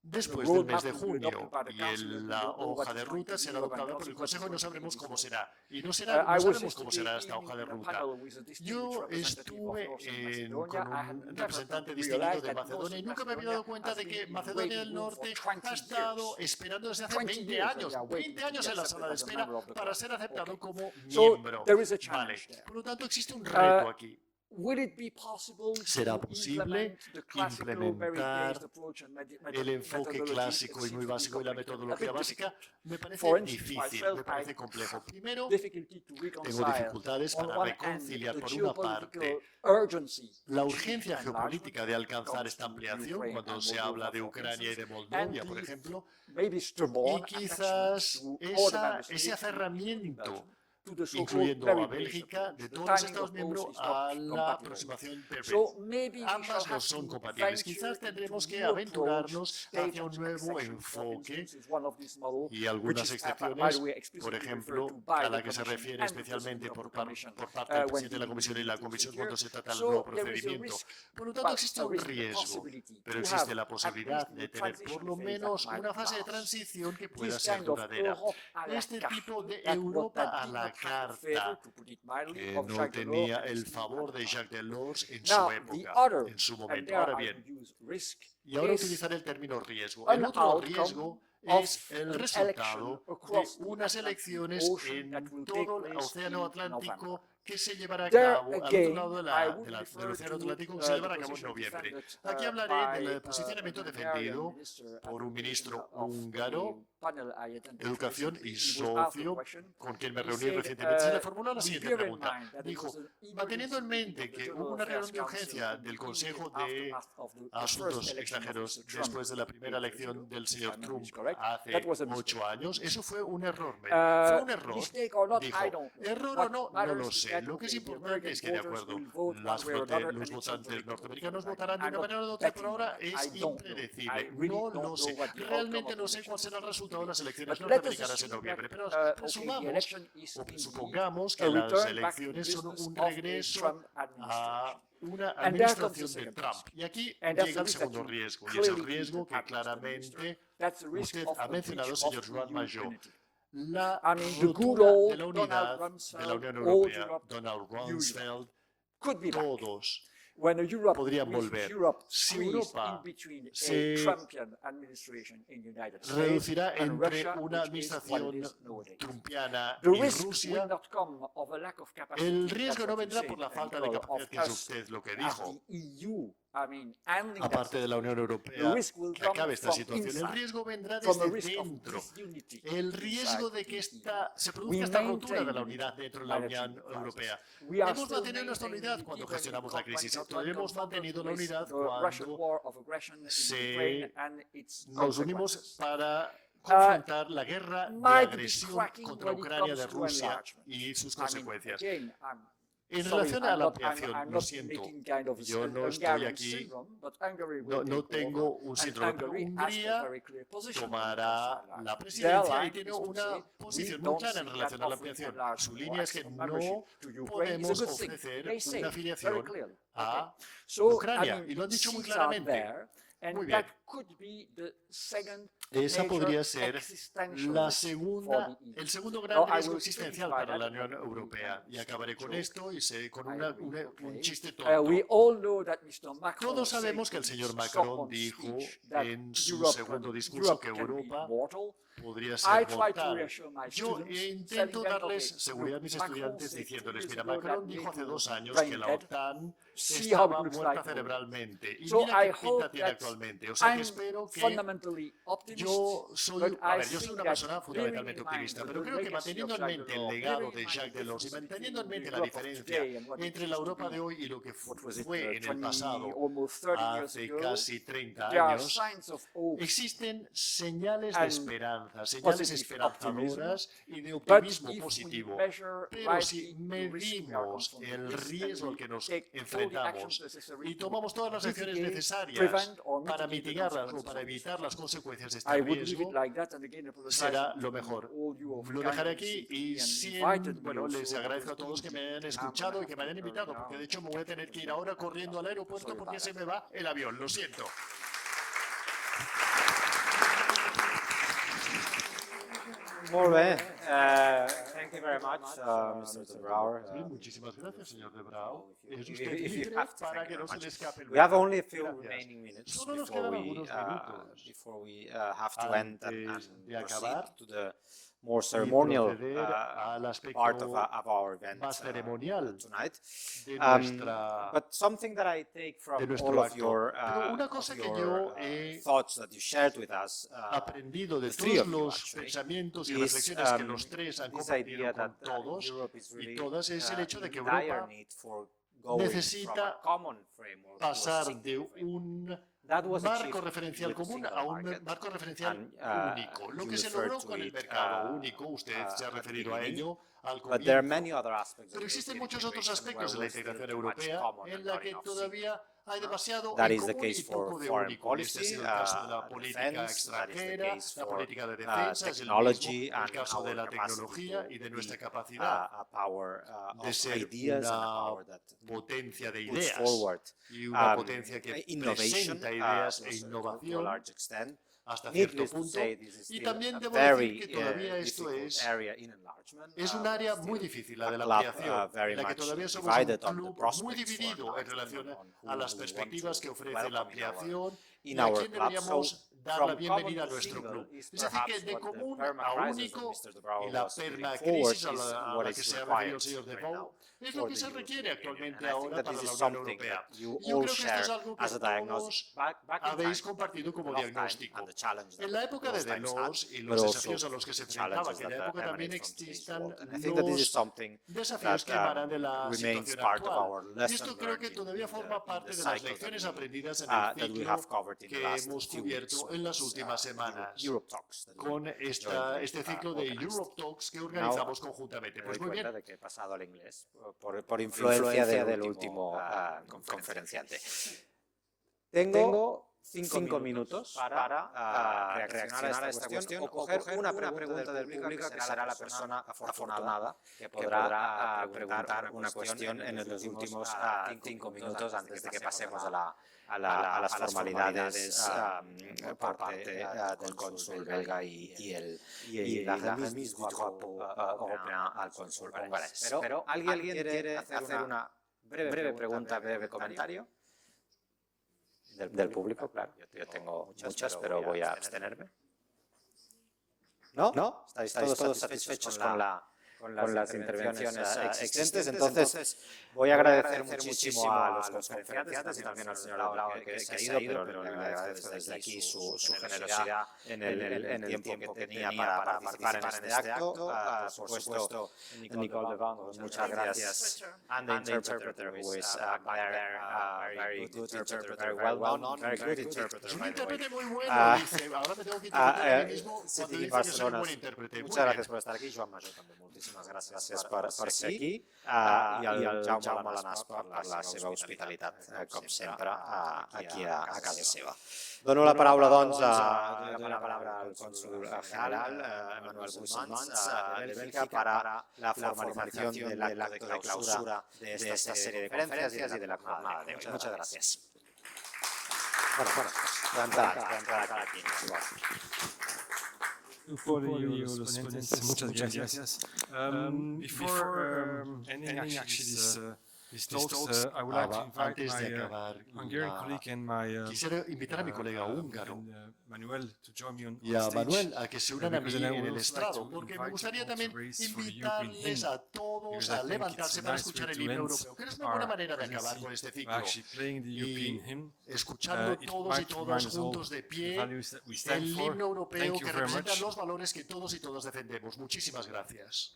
después del mes de junio y la hoja de ruta será adoptada por el Consejo y no sabremos cómo será. Y no sabemos cómo será esta hoja de ruta. Yo estuve con un representante distinguido de Macedonia y nunca me había dado cuenta de que Macedonia del Norte ha estado esperando desde hace 20 años en la sala de espera para ser aceptado como miembro. Vale. Por lo tanto, existe un reto aquí. ¿Será posible implementar el enfoque clásico y muy básico y la metodología básica? Me parece difícil, me parece complejo. Primero, tengo dificultades para reconciliar, por una parte, la urgencia geopolítica de alcanzar esta ampliación cuando se habla de Ucrania y de Moldavia, por ejemplo, y quizás ese aferramiento incluyendo a Bélgica, de todos los Estados miembros a la aproximación perfecta. Ambas no son compatibles. Quizás tendremos que aventurarnos hacia un nuevo enfoque y algunas excepciones, por ejemplo, a la que se refiere especialmente por parte del presidente de la Comisión y la Comisión cuando se trata del nuevo procedimiento. Por lo tanto, existe un riesgo, pero existe la posibilidad de tener por lo menos una fase de transición que pueda ser duradera. Este tipo de Europa a la carta, que no tenía el favor de Jacques Delors en su época, en su momento. Ahora bien, y ahora utilizaré el término riesgo. El otro riesgo es el resultado de unas elecciones en todo el Océano Atlántico que se llevará a cabo al otro lado del Océano Atlántico, que se llevará a cabo en noviembre. Aquí hablaré del posicionamiento defendido por un ministro húngaro Educación y socio, con quien me reuní recientemente, se le formuló la siguiente pregunta. Dijo, manteniendo en mente que hubo una reunión de urgencia del Consejo de Asuntos Extranjeros después de la primera elección del señor Trump hace 8 años, eso fue un error. ¿Fue un error? Dijo, error o no, no lo sé. Lo que es importante es que, de acuerdo, los votantes norteamericanos votarán de una manera o de otra, pero ahora es impredecible. No lo sé. Realmente no sé cuál será el resultado de las elecciones norteamericanas en noviembre, pero supongamos que las elecciones son un regreso a una administración de Trump. Y aquí llega el segundo riesgo, y es el riesgo que claramente usted ha mencionado, señor Joan Majó. La ruptura de la unidad de la Unión Europea, Donald Rumsfeld, todos podrían volver. Si Europa se reducirá entre una administración trumpiana y Rusia, el riesgo no vendrá por la falta de capacidad, que es usted lo que dijo, aparte de la Unión Europea, que acabe esta situación. El riesgo vendrá desde dentro. El riesgo de que se produzca esta ruptura de la unidad dentro de la Unión Europea. Hemos mantenido nuestra unidad cuando gestionamos la crisis. Hemos mantenido la unidad cuando nos unimos para confrontar la guerra de agresión contra Ucrania de Rusia y sus consecuencias. En relación a la ampliación, lo siento, yo no estoy aquí, no tengo un síndrome, pero Hungría tomará la presidencia y tiene una posición muy clara en relación a la ampliación. Su línea es que no podemos ofrecer una afiliación a Ucrania, y lo han dicho muy claramente. Muy bien. Esa podría ser el segundo gran riesgo existencial para la Unión Europea. Y acabaré con esto y con un chiste tonto. Todos sabemos que el señor Macron dijo en su segundo discurso que Europa podría ser mortal. Yo intento darles seguridad a mis estudiantes diciéndoles, mira, Macron dijo hace 2 años que la OTAN estaba muerta cerebralmente. Y mira qué pinta tiene actualmente. O sea que espero que yo soy una persona fundamentalmente optimista, pero creo que manteniendo en mente el legado de Jacques Delors y manteniendo en mente la diferencia entre la Europa de hoy y lo que fue en el pasado, hace casi 30 años, existen señales de esperanza, señales esperanzadoras y de optimismo positivo. Pero si medimos el riesgo al que nos enfrentamos y tomamos todas las acciones necesarias para mitigarlas o para evitar las consecuencias de este riesgo, será lo mejor. Lo dejaré aquí y les agradezco a todos que me hayan escuchado y que me hayan invitado, porque de hecho me voy a tener que ir ahora corriendo al aeropuerto porque se me va el avión. Lo siento. Muy bien. Thank you very much, Mr. De Brouwer. Muchísimas gracias, señor De Brouwer. Es usted libre para que no se le escape el We have momento. only a few remaining minutes Solo nos before quedan we, algunos minutos have to end and antes de proceed acabar to the more y ceremonial proceder al aspecto part of our event más ceremonial tonight. de nuestra But something that I take from de nuestro all of acto. your, Pero una cosa que yo he thoughts that you shared with us, aprendido de the three todos of you, los actually, pensamientos y is, reflexiones que los tres han this compartido idea con that todos Europe is y really todas es el hecho de que in dire Europa need for going necesita from a common framework to a pasar single de framework. un That was marco achieved referencial with the común single a un market. marco referencial And, único. Lo you que se referred logró to con el it, mercado único, usted se ha at the referido a beginning. ello al But there are comienzo. many other aspects of Pero existen European muchos otros integration aspectos de where la we're integración still too much europea common en and la not que enough todavía hay demasiado That en is the común case y poco for de foreign único. Y este ha policy, sido el caso de la política defense, that is the extranjera, case la for política de defensa, es el technology mismo, el and caso de our la capacity tecnología to y de be nuestra capacidad a power de of ser ideas and a una power that potencia de puts ideas forward y una potencia que innovation presenta ideas to e a innovación large extent. hasta cierto Needless to punto. say, this is Y still también a debo very decir que todavía esto difficult area in enlargement. es un área muy difícil, la de la club, ampliación, very en la que much todavía somos divided un on the club muy prospects dividido for en relación on who a las we want perspectivas to que ofrece welcome la in ampliación in y a our quién club. deberíamos dar la bienvenida a nuestro club. Es decir, que de común a único y la permacrisis a la que se ha referido el señor De Vaux es lo que se requiere actualmente ahora para la Unión Europea. Y yo creo que esto es algo que todos habéis compartido como diagnóstico. En la época de Delors y los desafíos a los que se enfrentaba, que en la época también existan los desafíos que emanan de la situación actual. Y esto creo que todavía forma parte de las lecciones aprendidas en el ciclo que hemos cubierto en las últimas semanas con este ciclo de Europe Talks que organizamos conjuntamente. Pues muy bien. De que he pasado al inglés por influencia del último conferenciante. Tengo 5 minutos para reaccionar a esta cuestión o coger una pregunta del público que será la persona afortunada que podrá preguntar una cuestión en los últimos 5 minutos antes de que pasemos a las formalidades por parte del cónsul belga y la remise du drapeau européen al cónsul hongarés. Pero ¿alguien quiere hacer una breve pregunta, breve comentario? Del público, claro. Yo tengo muchas, pero voy a abstenerme. ¿No? ¿Estáis todos satisfechos con las intervenciones existentes? Entonces, voy a agradecer muchísimo a los conferenciantes y también al señor Ablao que se ha ido, pero le agradezco desde aquí su generosidad en el tiempo que tenía para participar en este acto. Por supuesto, Nicole Devant, muchas gracias. And the interpreter who is back there, very good interpreter, very well known, very good interpreter, by the way. Muy bueno, dice. Ahora me tengo que interpretar a mí mismo cuando dice que soy un buen intérprete. Muchas gracias por estar aquí, Joan Major també. Moltíssimes gràcies per ser aquí i al Jaume Malanàs per la seva hospitalitat, com sempre, aquí a casa seva. Dono la paraula, doncs, al cónsul general, Manuel Guzmans, de Bélgica, para la formalización del acto de clausura de esta serie de conferencias y de la jornada de hoy. Muchas gracias. Bueno, voy a entrar aquí. Muchas gracias. Before ending actually these talks, I would like to invite my Hungarian colleague and my quisiera invitar a mi colega húngaro Manuel to join me on y a stage. Manuel a que se unan a mí en el estrado, porque me gustaría también invitarles a todos a levantarse para escuchar el himno europeo, que es una buena manera de acabar con este ciclo. Y escuchando todos y todas juntos de pie el himno europeo que representa los valores que todos y todas defendemos. Muchísimas gracias.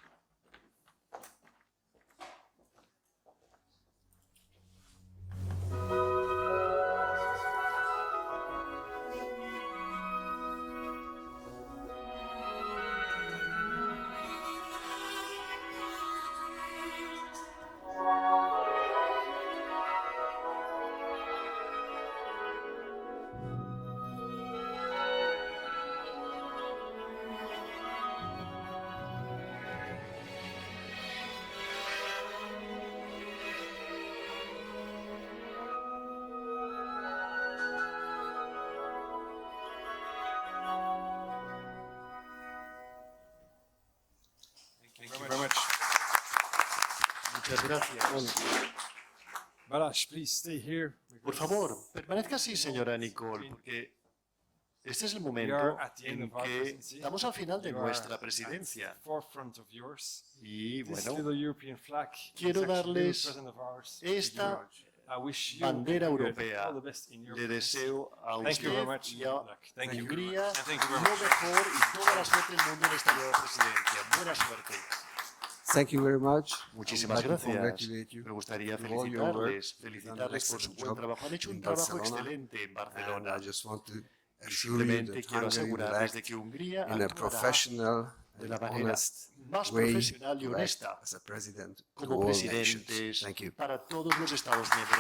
Muchas gracias. Balázs, please stay here. Por favor, permanezca así, señora Nicole, porque este es el momento en que estamos al final de nuestra presidencia. Y bueno, quiero darles esta bandera europea. Le deseo a usted y a Hungría lo mejor y toda la suerte del mundo en esta nueva presidencia. Buena suerte. Thank you very much. Muchísimas gracias. Me gustaría felicitarles por su buen trabajo. Han hecho un trabajo excelente en Barcelona. Y simplemente quiero asegurarles de que Hungría actuará de la manera más profesional y honesta como presidentes para todos los Estados miembros.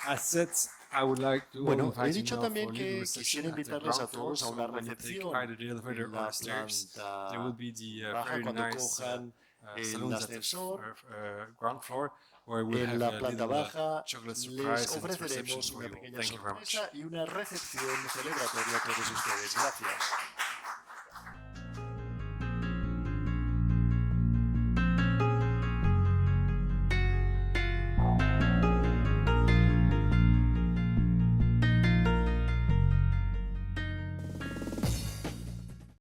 Gracias. Bueno, he dicho también que quisiera invitarles a todos a una recepción en la planta baja cuando cojan el ascensor. En la planta baja les ofreceremos una pequeña sorpresa y una recepción celebratoria a todos ustedes. Gracias.